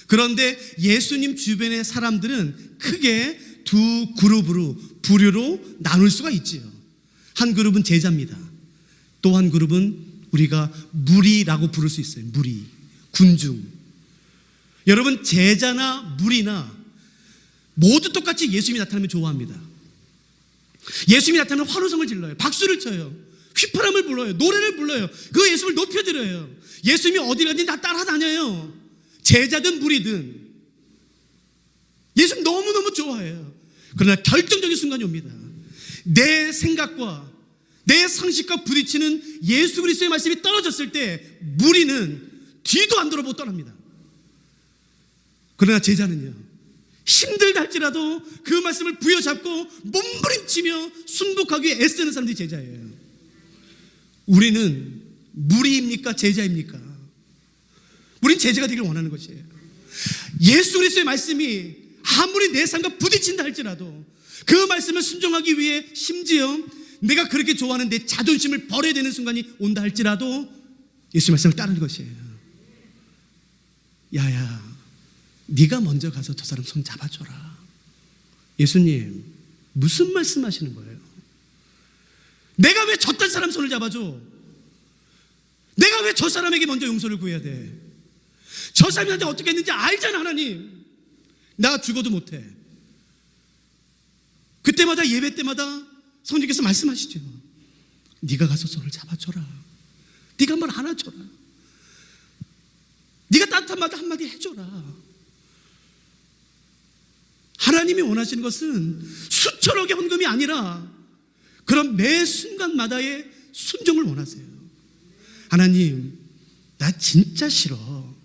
그런데 예수님 주변의 사람들은 크게 두 그룹으로, 부류로 나눌 수가 있지요. 한 그룹은 제자입니다. 또 한 그룹은 우리가 무리라고 부를 수 있어요. 무리, 군중. 여러분, 제자나 무리나 모두 똑같이 예수님이 나타나면 좋아합니다. 예수님이 나타나면 환호성을 질러요. 박수를 쳐요. 휘파람을 불러요. 노래를 불러요. 그 예수님을 높여드려요. 예수님이 어디 가든지 다 따라다녀요. 제자든 무리든 예수님 너무너무 좋아해요. 그러나 결정적인 순간이 옵니다. 내 생각과 내 상식과 부딪히는 예수 그리스도의 말씀이 떨어졌을 때 무리는 뒤도 안 돌아보고 떠납니다. 그러나 제자는요, 힘들다 할지라도 그 말씀을 부여잡고 몸부림치며 순복하기 위해 애쓰는 사람들이 제자예요. 우리는 무리입니까? 제자입니까? 우린 제자가 되길 원하는 것이에요. 예수 그리스도의 말씀이 아무리 내 삶과 부딪힌다 할지라도 그 말씀을 순종하기 위해 심지어 내가 그렇게 좋아하는 내 자존심을 버려야 되는 순간이 온다 할지라도 예수 말씀을 따르는 것이에요. 야야, 네가 먼저 가서 저 사람 손 잡아줘라. 예수님, 무슨 말씀하시는 거예요? 내가 왜 저딴 사람 손을 잡아줘? 내가 왜 저 사람에게 먼저 용서를 구해야 돼? 저 사람이 나한테 어떻게 했는지 알잖아. 하나님, 나 죽어도 못해. 그때마다, 예배 때마다 성령께서 말씀하시죠. 네가 가서 손을 잡아줘라. 네가 말 안아줘라. 네가 따뜻한 말 한마디 해줘라. 하나님이 원하시는 것은 수천억의 헌금이 아니라 그런 매 순간마다의 순종을 원하세요. 하나님, 나 진짜 싫어.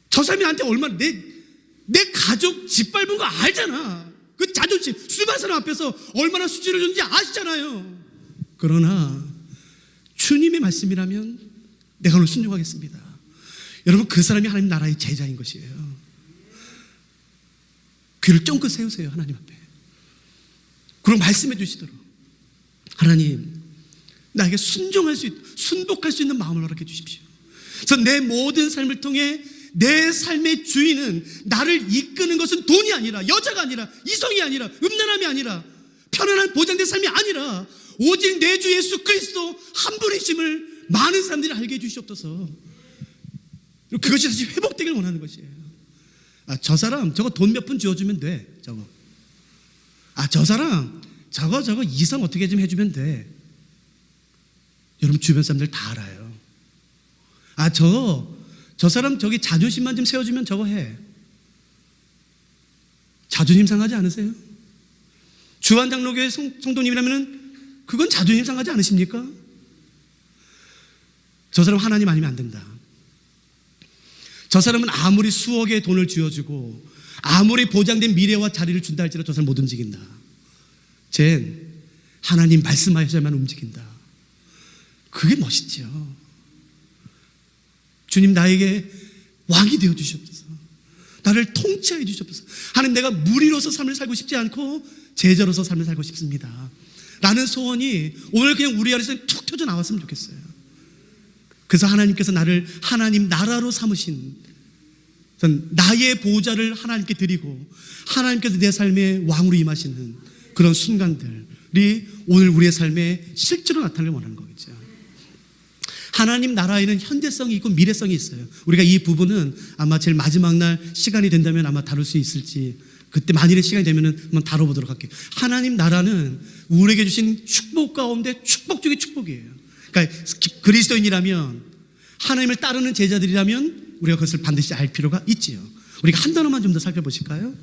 저 사람이 나한테 얼마나 내 가족 짓밟은 거 알잖아. 그 자존심, 수많은 사람 앞에서 얼마나 수치를 줬는지 아시잖아요. 그러나 주님의 말씀이라면 내가 오늘 순종하겠습니다. 여러분, 그 사람이 하나님 나라의 제자인 것이에요. 귀를 쫑긋 세우세요. 하나님 앞에. 그리고 말씀해 주시도록, 하나님, 나에게 순복할 수 있는 마음을 허락해 주십시오. 그래서 내 모든 삶을 통해 내 삶의 주인은, 나를 이끄는 것은 돈이 아니라, 여자가 아니라, 이성이 아니라, 음란함이 아니라, 편안한 보장된 삶이 아니라 오직 내 주 예수 그리스도 한 분이심을 많은 사람들이 알게 해주시옵소서. 그것이 다시 회복되길 원하는 것이에요. 저 사람 저거 돈 몇 푼 주어주면 돼. 저거. 저 사람 저거 이성 어떻게 좀 해주면 돼. 여러분, 주변 사람들 다 알아요. 저 사람 저기 자존심만 좀 세워주면 저거 해. 자존심 상하지 않으세요? 주한장로교회 성도님이라면 그건 자존심 상하지 않으십니까? 저 사람 하나님 아니면 안 된다. 저 사람은 아무리 수억의 돈을 쥐어주고 아무리 보장된 미래와 자리를 준다 할지라도 저 사람 못 움직인다. 쟨 하나님 말씀하셔야만 움직인다. 그게 멋있죠. 주님, 나에게 왕이 되어 주시옵소서. 나를 통치하여 주시옵소서. 하나님, 내가 무리로서 삶을 살고 싶지 않고 제자로서 삶을 살고 싶습니다. 라는 소원이 오늘 그냥 우리 안에서 툭 튀어져 나왔으면 좋겠어요. 그래서 하나님께서 나를 하나님 나라로 삼으신, 나의 보좌를 하나님께 드리고 하나님께서 내 삶의 왕으로 임하시는 그런 순간들, 오늘 우리의 삶에 실제로 나타나길 원하는 거겠죠. 하나님 나라에는 현대성이 있고 미래성이 있어요. 우리가 이 부분은 아마 제일 마지막 날 시간이 된다면 아마 다룰 수 있을지, 그때 만일의 시간이 되면 한번 다뤄보도록 할게요. 하나님 나라는 우리에게 주신 축복 가운데 축복 중에 축복이에요. 그러니까 그리스도인이라면, 하나님을 따르는 제자들이라면 우리가 그것을 반드시 알 필요가 있지요. 우리가 한 단어만 좀 더 살펴보실까요?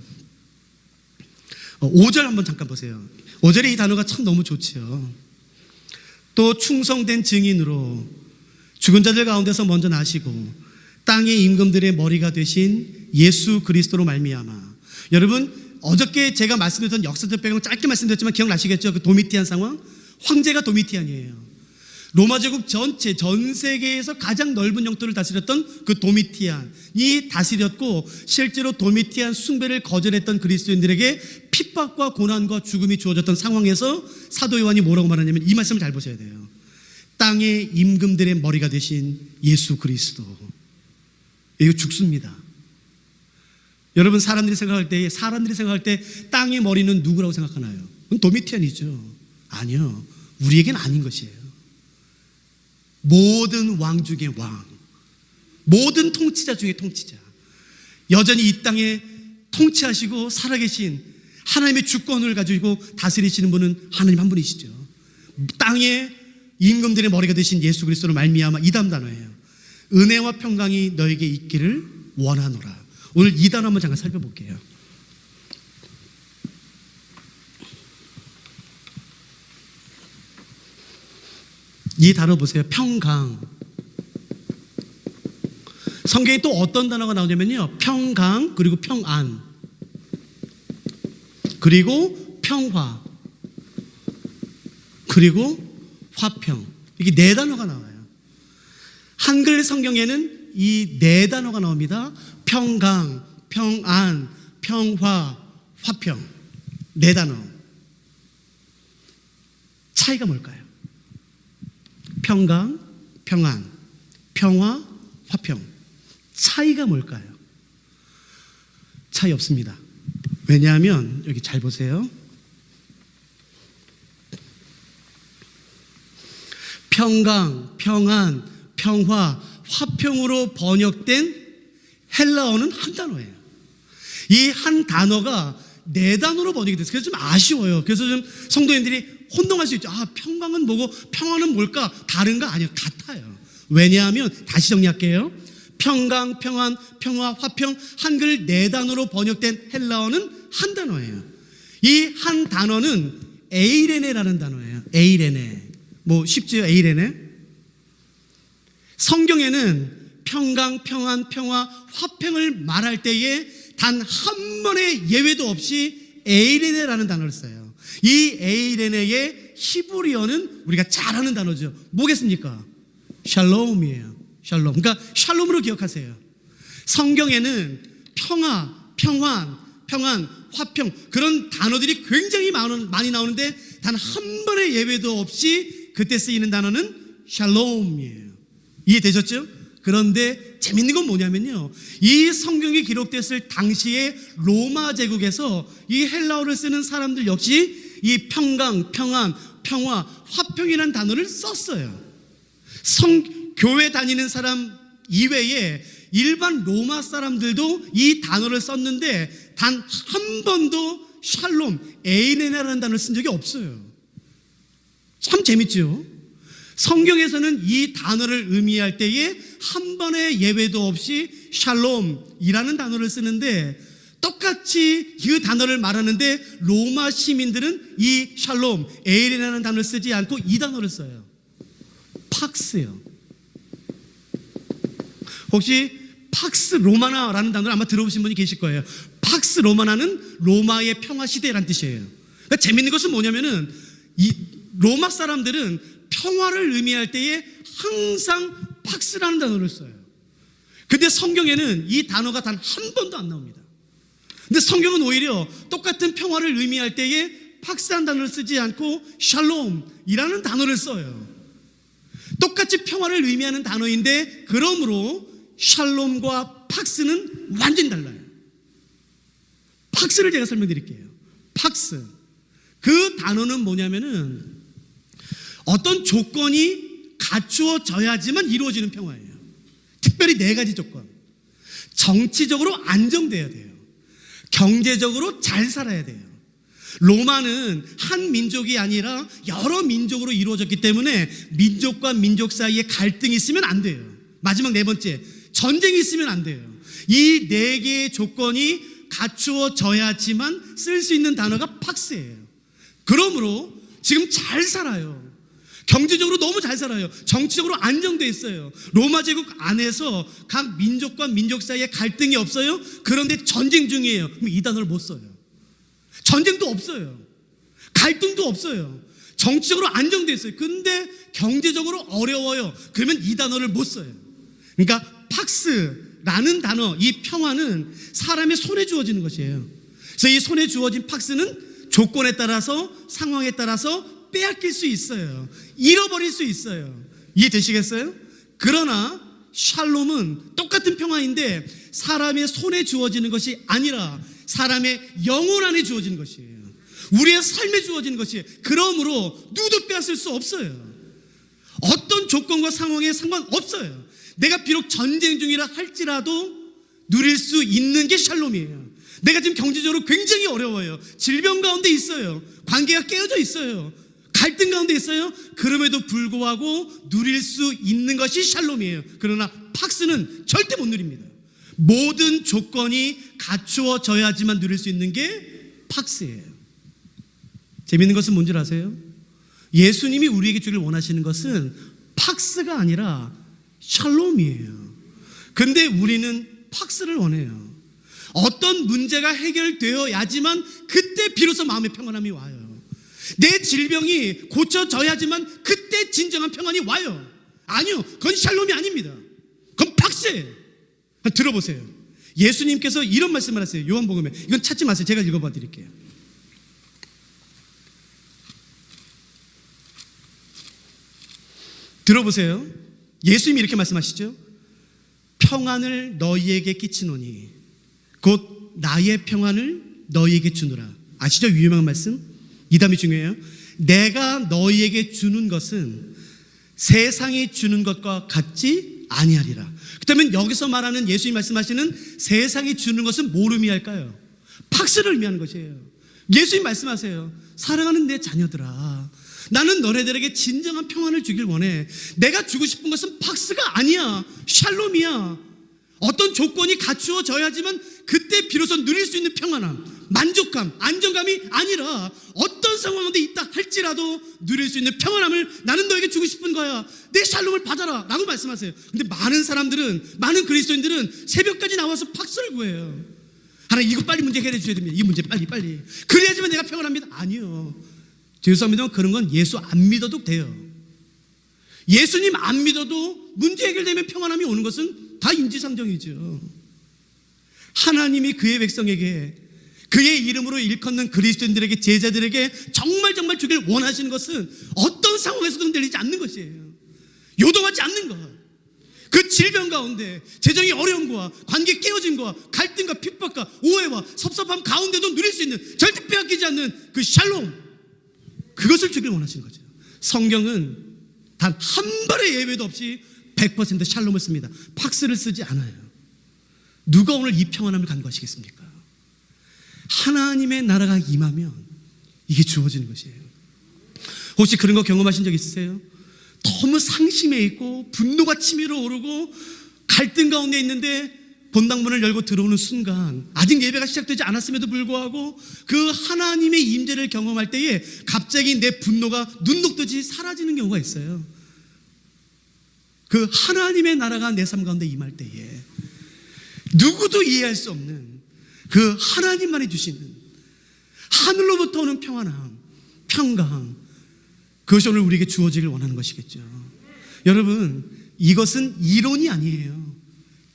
5절 한번 잠깐 보세요. 5절의 이 단어가 참 너무 좋지요. 또 충성된 증인으로 죽은 자들 가운데서 먼저 나시고 땅의 임금들의 머리가 되신 예수 그리스도로 말미암아. 여러분, 어저께 제가 말씀드렸던 역사적 배경을 짧게 말씀드렸지만 기억나시겠죠? 그 도미티안 상황? 황제가 도미티안이에요. 로마 제국 전체, 전 세계에서 가장 넓은 영토를 다스렸던 그 도미티안이 다스렸고, 실제로 도미티안 숭배를 거절했던 그리스도인들에게 핍박과 고난과 죽음이 주어졌던 상황에서 사도 요한이 뭐라고 말하냐면, 이 말씀을 잘 보셔야 돼요. 땅의 임금들의 머리가 되신 예수 그리스도. 이거 죽습니다. 여러분, 사람들이 생각할 때 땅의 머리는 누구라고 생각하나요? 그건 도미티안이죠. 아니요, 우리에겐 아닌 것이에요. 모든 왕 중에 왕, 모든 통치자 중에 통치자, 여전히 이 땅에 통치하시고 살아계신 하나님의 주권을 가지고 다스리시는 분은 하나님 한 분이시죠. 땅의 임금들의 머리가 되신 예수 그리스도로 말미암아. 이 다음 단어예요. 은혜와 평강이 너에게 있기를 원하노라. 오늘 이 단어 한번 잠깐 살펴볼게요. 이 단어 보세요. 평강. 성경에 또 어떤 단어가 나오냐면요, 평강, 그리고 평안, 그리고 평화, 그리고 화평. 이게 네 단어가 나와요. 한글 성경에는 이 네 단어가 나옵니다. 평강, 평안, 평화, 화평. 네 단어. 차이가 뭘까요? 평강, 평안, 평화, 화평. 차이가 뭘까요? 차이 없습니다. 왜냐하면 여기 잘 보세요. 평강, 평안, 평화, 화평으로 번역된 헬라어는 한 단어예요. 이 한 단어가 네 단어로 번역이 됐어요. 그래서 좀 아쉬워요. 그래서 좀 성도님들이 혼동할 수 있죠. 아, 평강은 뭐고 평화는 뭘까? 다른가? 아니요, 같아요. 왜냐하면 다시 정리할게요. 평강, 평안, 평화, 화평, 한글 네 단어로 번역된 헬라어는 한 단어예요. 이 한 단어는 에이레네라는 단어예요. 에이레네. 뭐 쉽지요? 에이레네. 성경에는 평강, 평안, 평화, 화평을 말할 때에 단 한 번의 예외도 없이 에이레네라는 단어를 써요. 이 에이레네의 히브리어는 우리가 잘 아는 단어죠. 뭐겠습니까? 샬롬이에요. 샬롬. 그러니까 샬롬으로 기억하세요. 성경에는 평화, 평안, 평안, 화평, 그런 단어들이 굉장히 많이 나오는데 단 한 번의 예외도 없이 그때 쓰이는 단어는 샬롬이에요. 이해되셨죠? 그런데 재밌는 건 뭐냐면요, 이 성경이 기록됐을 당시에 로마 제국에서 이 헬라어를 쓰는 사람들 역시 이 평강, 평안, 평화, 화평이라는 단어를 썼어요. 교회 다니는 사람 이외에 일반 로마 사람들도 이 단어를 썼는데 단 한 번도 샬롬, 에이레네라는 단어를 쓴 적이 없어요. 참 재밌죠? 성경에서는 이 단어를 의미할 때에 한 번의 예외도 없이 샬롬이라는 단어를 쓰는데, 똑같이 그 단어를 말하는데 로마 시민들은 이 샬롬, 에이레라는 단어를 쓰지 않고 이 단어를 써요. 팍스요. 혹시 팍스 로마나라는 단어를 아마 들어보신 분이 계실 거예요. 팍스 로마나는 로마의 평화 시대라는 뜻이에요. 그러니까 재밌는 것은 뭐냐면은 이 로마 사람들은 평화를 의미할 때에 항상 팍스라는 단어를 써요. 근데 성경에는 이 단어가 단 한 번도 안 나옵니다. 근데 성경은 오히려 똑같은 평화를 의미할 때에 팍스라는 단어를 쓰지 않고 샬롬이라는 단어를 써요. 똑같이 평화를 의미하는 단어인데, 그러므로 샬롬과 팍스는 완전히 달라요. 팍스를 제가 설명드릴게요. 팍스, 그 단어는 뭐냐면은 어떤 조건이 갖추어져야지만 이루어지는 평화예요. 특별히 4가지 조건. 정치적으로 안정돼야 돼요. 경제적으로 잘 살아야 돼요. 로마는 한 민족이 아니라 여러 민족으로 이루어졌기 때문에 민족과 민족 사이에 갈등이 있으면 안 돼요. 마지막 4번째, 전쟁이 있으면 안 돼요. 이 4개의 조건이 갖추어져야지만 쓸 수 있는 단어가 팍스예요. 그러므로 지금 잘 살아요. 경제적으로 너무 잘 살아요. 정치적으로 안정돼 있어요. 로마 제국 안에서 각 민족과 민족 사이에 갈등이 없어요. 그런데 전쟁 중이에요. 그럼 이 단어를 못 써요. 전쟁도 없어요. 갈등도 없어요. 정치적으로 안정돼 있어요. 근데 경제적으로 어려워요. 그러면 이 단어를 못 써요. 그러니까 팍스라는 단어, 이 평화는 사람의 손에 주어지는 것이에요. 그래서 이 손에 주어진 팍스는 조건에 따라서, 상황에 따라서 빼앗길 수 있어요. 잃어버릴 수 있어요. 이해되시겠어요? 그러나 샬롬은 똑같은 평화인데 사람의 손에 주어지는 것이 아니라 사람의 영혼 안에 주어지는 것이에요. 우리의 삶에 주어지는 것이에요. 그러므로 누구도 빼앗을 수 없어요. 어떤 조건과 상황에 상관없어요. 내가 비록 전쟁 중이라 할지라도 누릴 수 있는 게 샬롬이에요. 내가 지금 경제적으로 굉장히 어려워요. 질병 가운데 있어요. 관계가 깨어져 있어요. 갈등 가운데 있어요. 그럼에도 불구하고 누릴 수 있는 것이 샬롬이에요. 그러나 팍스는 절대 못 누립니다. 모든 조건이 갖추어져야지만 누릴 수 있는 게 팍스예요. 재밌는 것은 뭔지 아세요? 예수님이 우리에게 주길 원하시는 것은 팍스가 아니라 샬롬이에요. 근데 우리는 팍스를 원해요. 어떤 문제가 해결되어야지만 그때 비로소 마음의 평안함이 와요. 내 질병이 고쳐져야지만 그때 진정한 평안이 와요. 아니요, 그건 샬롬이 아닙니다. 그건 팍스예요. 들어보세요. 예수님께서 이런 말씀을 하세요. 요한복음에. 이건 찾지 마세요. 제가 읽어봐 드릴게요. 들어보세요. 예수님이 이렇게 말씀하시죠. 평안을 너희에게 끼치노니 곧 나의 평안을 너희에게 주노라. 아시죠? 유명한 말씀. 이 다음이 중요해요. 내가 너희에게 주는 것은 세상이 주는 것과 같지 아니하리라. 그렇다면 여기서 말하는 예수님 말씀하시는 세상이 주는 것은 뭘 의미할까요? 팍스를 의미하는 것이에요. 예수님 말씀하세요. 사랑하는 내 자녀들아, 나는 너네들에게 진정한 평안을 주길 원해. 내가 주고 싶은 것은 팍스가 아니야. 샬롬이야. 어떤 조건이 갖추어져야지만 그때 비로소 누릴 수 있는 평안함, 만족감, 안정감이 아니라 어떤 상황 가운데 있다 할지라도 누릴 수 있는 평안함을 나는 너에게 주고 싶은 거야. 내 샬롬을 받아라 라고 말씀하세요. 근데 많은 사람들은, 많은 그리스도인들은 새벽까지 나와서 팍스를 구해요. 하나님, 이거 빨리 문제 해결해 주셔야 됩니다. 이 문제 빨리 그래야지만 내가 평안합니다. 아니요, 죄송합니다만 그런 건 예수 안 믿어도 돼요. 예수님 안 믿어도 문제 해결되면 평안함이 오는 것은 다 인지상정이죠. 하나님이 그의 백성에게, 그의 이름으로 일컫는 그리스도인들에게, 제자들에게 정말 주길 원하시는 것은 어떤 상황에서도 흔들리지 않는 것이에요. 요동하지 않는 것. 그 질병 가운데, 재정의 어려움과 관계 깨어짐과 갈등과 핍박과 오해와 섭섭함 가운데도 누릴 수 있는, 절대 빼앗기지 않는 그 샬롬, 그것을 주길 원하시는 거죠. 성경은 단 한 발의 예외도 없이 100% 샬롬을 씁니다. 팍스를 쓰지 않아요. 누가 오늘 이 평안함을 간구하시겠습니까? 하나님의 나라가 임하면 이게 주어지는 것이에요. 혹시 그런 거 경험하신 적 있으세요? 너무 상심해 있고 분노가 치밀어 오르고 갈등 가운데 있는데 본당문을 열고 들어오는 순간, 아직 예배가 시작되지 않았음에도 불구하고 그 하나님의 임재를 경험할 때에 갑자기 내 분노가 눈 녹듯이 사라지는 경우가 있어요. 그 하나님의 나라가 내 삶 가운데 임할 때에 누구도 이해할 수 없는 그 하나님만이 주시는 하늘로부터 오는 평안함, 평강, 그것이 오늘 우리에게 주어지길 원하는 것이겠죠. 여러분, 이것은 이론이 아니에요.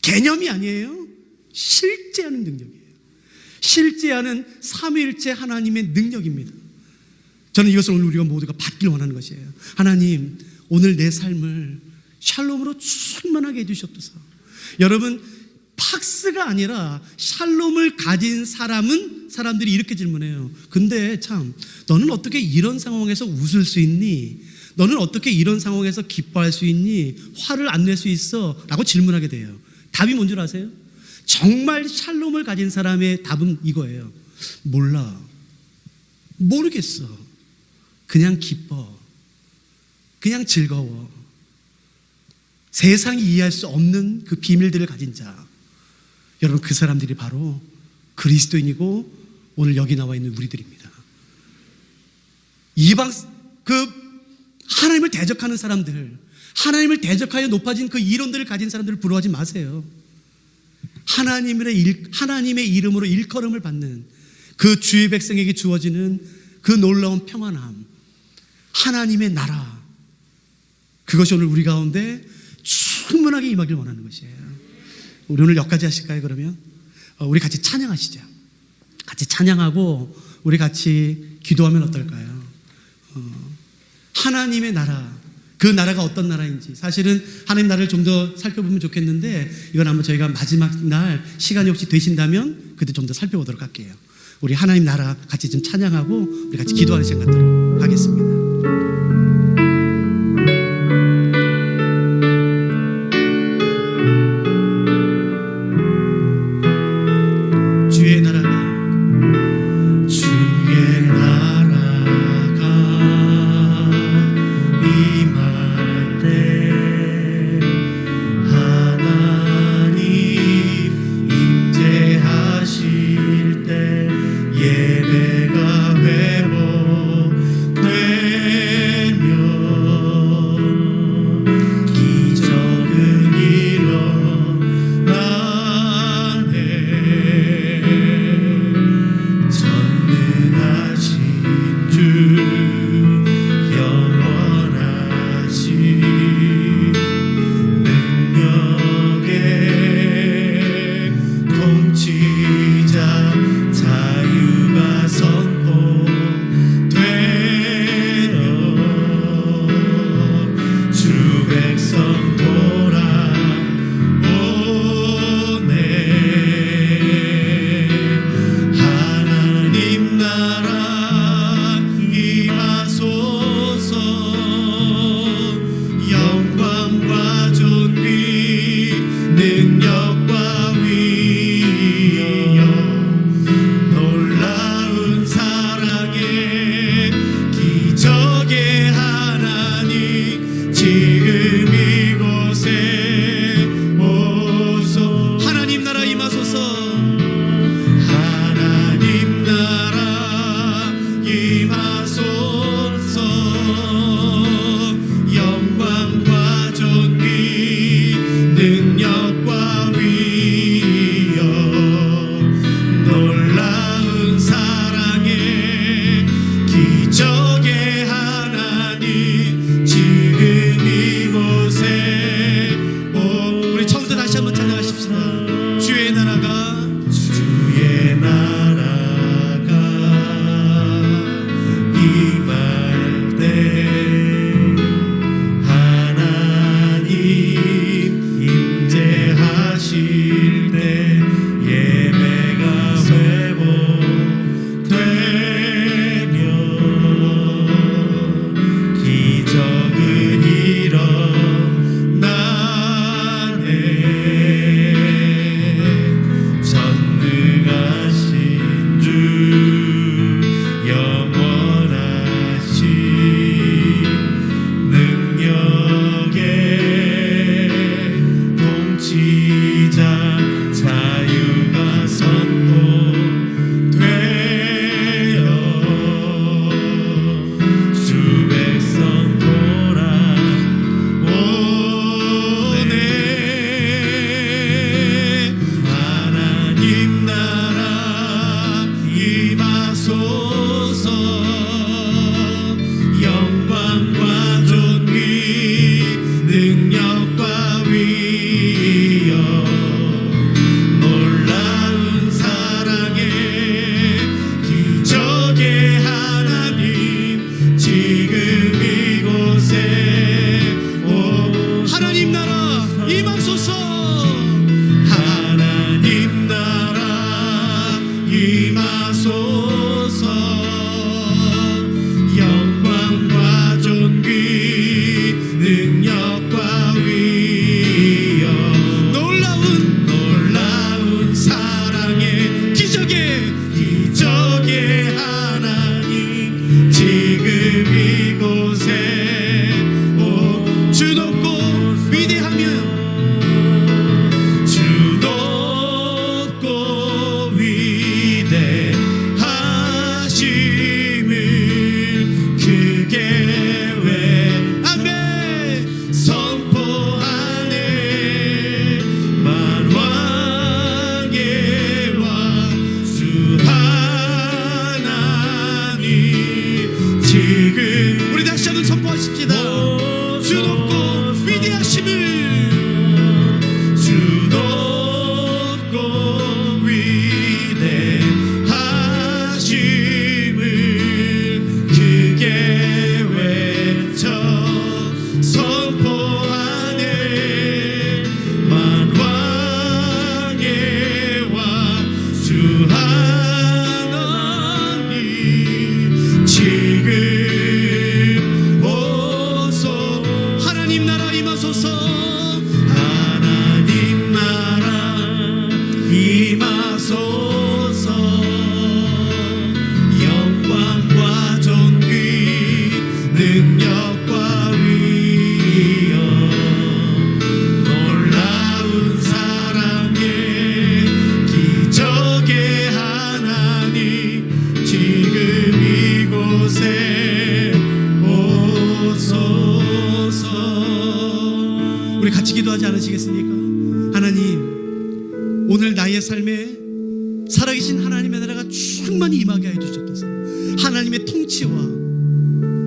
개념이 아니에요. 실제하는 능력이에요. 실제하는 삼위일체 하나님의 능력입니다. 저는 이것을 오늘 우리가 모두가 받길 원하는 것이에요. 하나님, 오늘 내 삶을 샬롬으로 충만하게 해주셨소서. 여러분, 팍스가 아니라 샬롬을 가진 사람들이 이렇게 질문해요. 근데 참 너는 어떻게 이런 상황에서 웃을 수 있니? 너는 어떻게 이런 상황에서 기뻐할 수 있니? 화를 안 낼 수 있어? 라고 질문하게 돼요. 답이 뭔 줄 아세요? 정말 샬롬을 가진 사람의 답은 이거예요. 몰라. 모르겠어. 그냥 기뻐. 그냥 즐거워. 세상이 이해할 수 없는 그 비밀들을 가진 자. 여러분, 그 사람들이 바로 그리스도인이고 오늘 여기 나와 있는 우리들입니다. 하나님을 대적하는 사람들, 하나님을 대적하여 높아진 그 이론들을 가진 사람들을 부러워하지 마세요. 하나님의 이름으로 일컬음을 받는 그 주의 백성에게 주어지는 그 놀라운 평안함, 하나님의 나라, 그것이 오늘 우리 가운데 충분하게 임하길 원하는 것이에요. 우리 오늘 여기까지 하실까요? 그러면 우리 같이 찬양하시죠. 같이 찬양하고 우리 같이 기도하면 어떨까요? 하나님의 나라, 그 나라가 어떤 나라인지 사실은 하나님 나라를 좀 더 살펴보면 좋겠는데 이건 한번 저희가 마지막 날 시간이 혹시 되신다면 그때 좀 더 살펴보도록 할게요. 우리 하나님 나라 같이 좀 찬양하고 우리 같이 기도하는 시간 갖도록 하겠습니다. 오늘 나의 삶에 살아계신 하나님의 나라가 충만히 임하게 해 주셨소서. 하나님의 통치와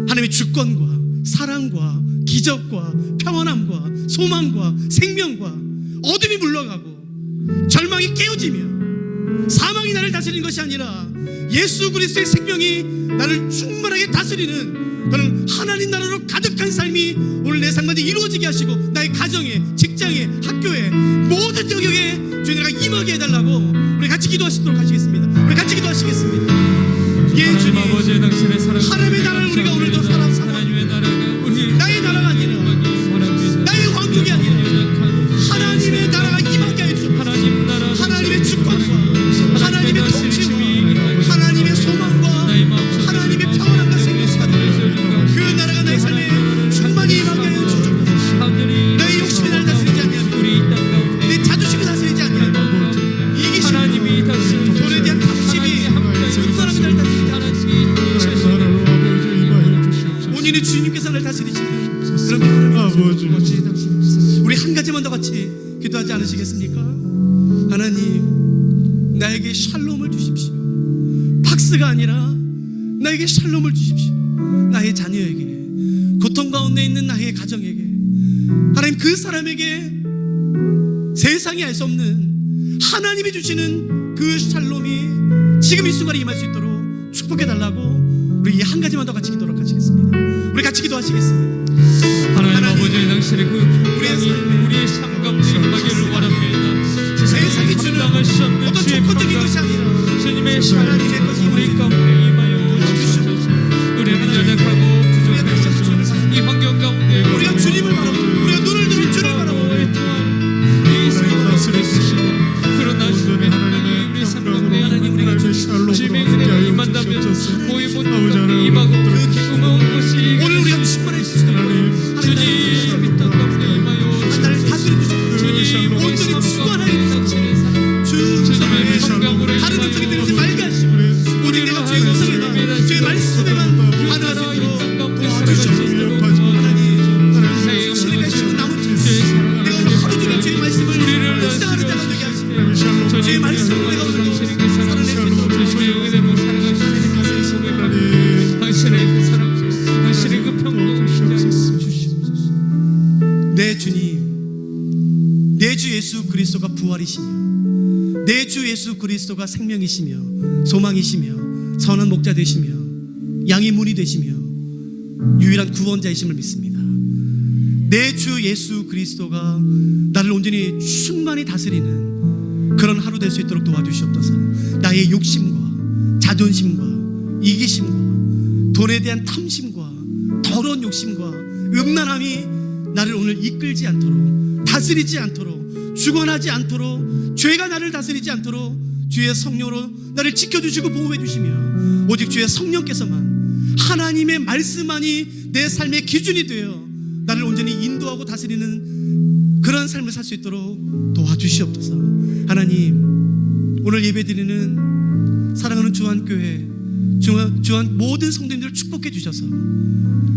하나님의 주권과 사랑과 기적과 평안함과 소망과 생명과 어둠이 물러가고 절망이 깨어지며 사망이 나를 다스리는 것이 아니라 예수 그리스도의 생명이 나를 충만하게 다스리는 그런 하나님 나라로 가득한 삶이 오늘 내 삶 가운데 이루어지게 하시고 나의 가정에, 직장에, 학교에 모든 영역에 주님과 임하게 해달라고 우리 같이 기도하시도록 하시겠습니다. 우리 같이 기도하시겠습니다. 예 주님, 하나님의 나라를 우리가 오늘도 살아가고 나의 나라가 아니라 나의 왕국이 아니라 하나님의 나라가 임하게 해주시옵소서. 하나님의 주권과 하나님의 통치와 하나님의 소망과 하나님의 평안함과 생명과 그 나라가 나의 삶에 충만히 임하게 하여 주옵소서. 나의 욕심이 나를 다스리지 아니하며 내 자존심이 다스리지 아니하며 이기심 돈에 대한 탐심이 충만하게 나를 다스리지 않으시며 온전히 주님께서 나를 다스리시는 그런 평안함이 우리 한 가지만 더 같이 기도하지 않으시겠습니까? 하나님, 나에게 샬롬을 주십시오. 박스가 아니라 나에게 샬롬을 주십시오. 나의 자녀에게, 고통 가운데 있는 나의 가정에게, 하나님 그 사람에게 세상이 알 수 없는 하나님이 주시는 그 샬롬이 지금 이 순간에 임할 수 있도록 축복해 달라고 우리 한 가지만 더 같이 기도록 하시겠습니다. 우리 같이 기도하시겠습니다. 하나님 아버지, 당신의 그 평강이 우리의 삶 가운데 임하기를 원합니다. 세상이 주는 어떤 조건적인 것이 아니라 주님의 하나님의 것이 우리 가운데 임하여 주시옵소서. 우리는 연약하고 부족한 이 환경 가운데 우리가 주님을 바라보고 우리가 눈을 들어 주를 바라보고 이 삶을 다스리시고 그러나 주님의 하나님이 우리 삶 가운데 우리가 주님의 은혜가 임한다면 모의 모든 가운데 임하고 그 기쁨의 것이 오늘 우리가 충만해 주시는 주님 땅 가운데 임하여 나를 다스려 주시고 주님 온전히 주관하여 주시고 주님의 평강으로 다른 음성이 들리지 말게 하시고 오직 내가 주의 음성에만 주의 말씀에만 반응할 수 있도록 도와주시옵소서. 하나님, 신이 계시고 남은 자 내가 오늘 하루 종일 주의 말씀을 묵상하는 자가 되게 하시고 주의 말씀으로 내가 오늘도 살아낼 수 있도록 그대로 살아가시는 당신의 그 사랑, 당신의 그 평강을 주시옵소서. 내 주님, 내 주 예수 그리스도가 부활이시며 내 주 예수 그리스도가 생명이시며 소망이시며 선한 목자 되시며 양의 문이 되시며 유일한 구원자이심을 믿습니다. 내 주 예수 그리스도가 나를 온전히 충만히 다스리는 그런 하루 될 수 있도록 도와주시옵소서. 나의 욕심과 자존심과 이기심과 돈에 대한 탐심과 더러운 욕심과 음란함이 나를 오늘 이끌지 않도록, 다스리지 않도록, 주관하지 않도록, 죄가 나를 다스리지 않도록 주의 성령으로 나를 지켜주시고 보호해 주시며 오직 주의 성령께서만, 하나님의 말씀만이 내 삶의 기준이 되어 나를 온전히 인도하고 다스리는 그런 삶을 살 수 있도록 도와주시옵소서. 하나님, 오늘 예배드리는 사랑하는 주한교회 주한 모든 성도님들을 축복해 주셔서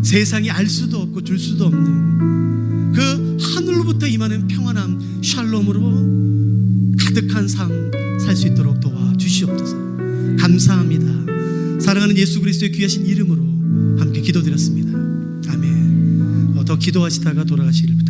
세상이 알 수도 없고 줄 수도 없는 그 하늘로부터 임하는 평안함, 샬롬으로 가득한 삶 살 수 있도록 도와주시옵소서. 감사합니다. 사랑하는 예수 그리스도의 귀하신 이름으로 함께 기도드렸습니다. 아멘. 더 기도하시다가 돌아가시길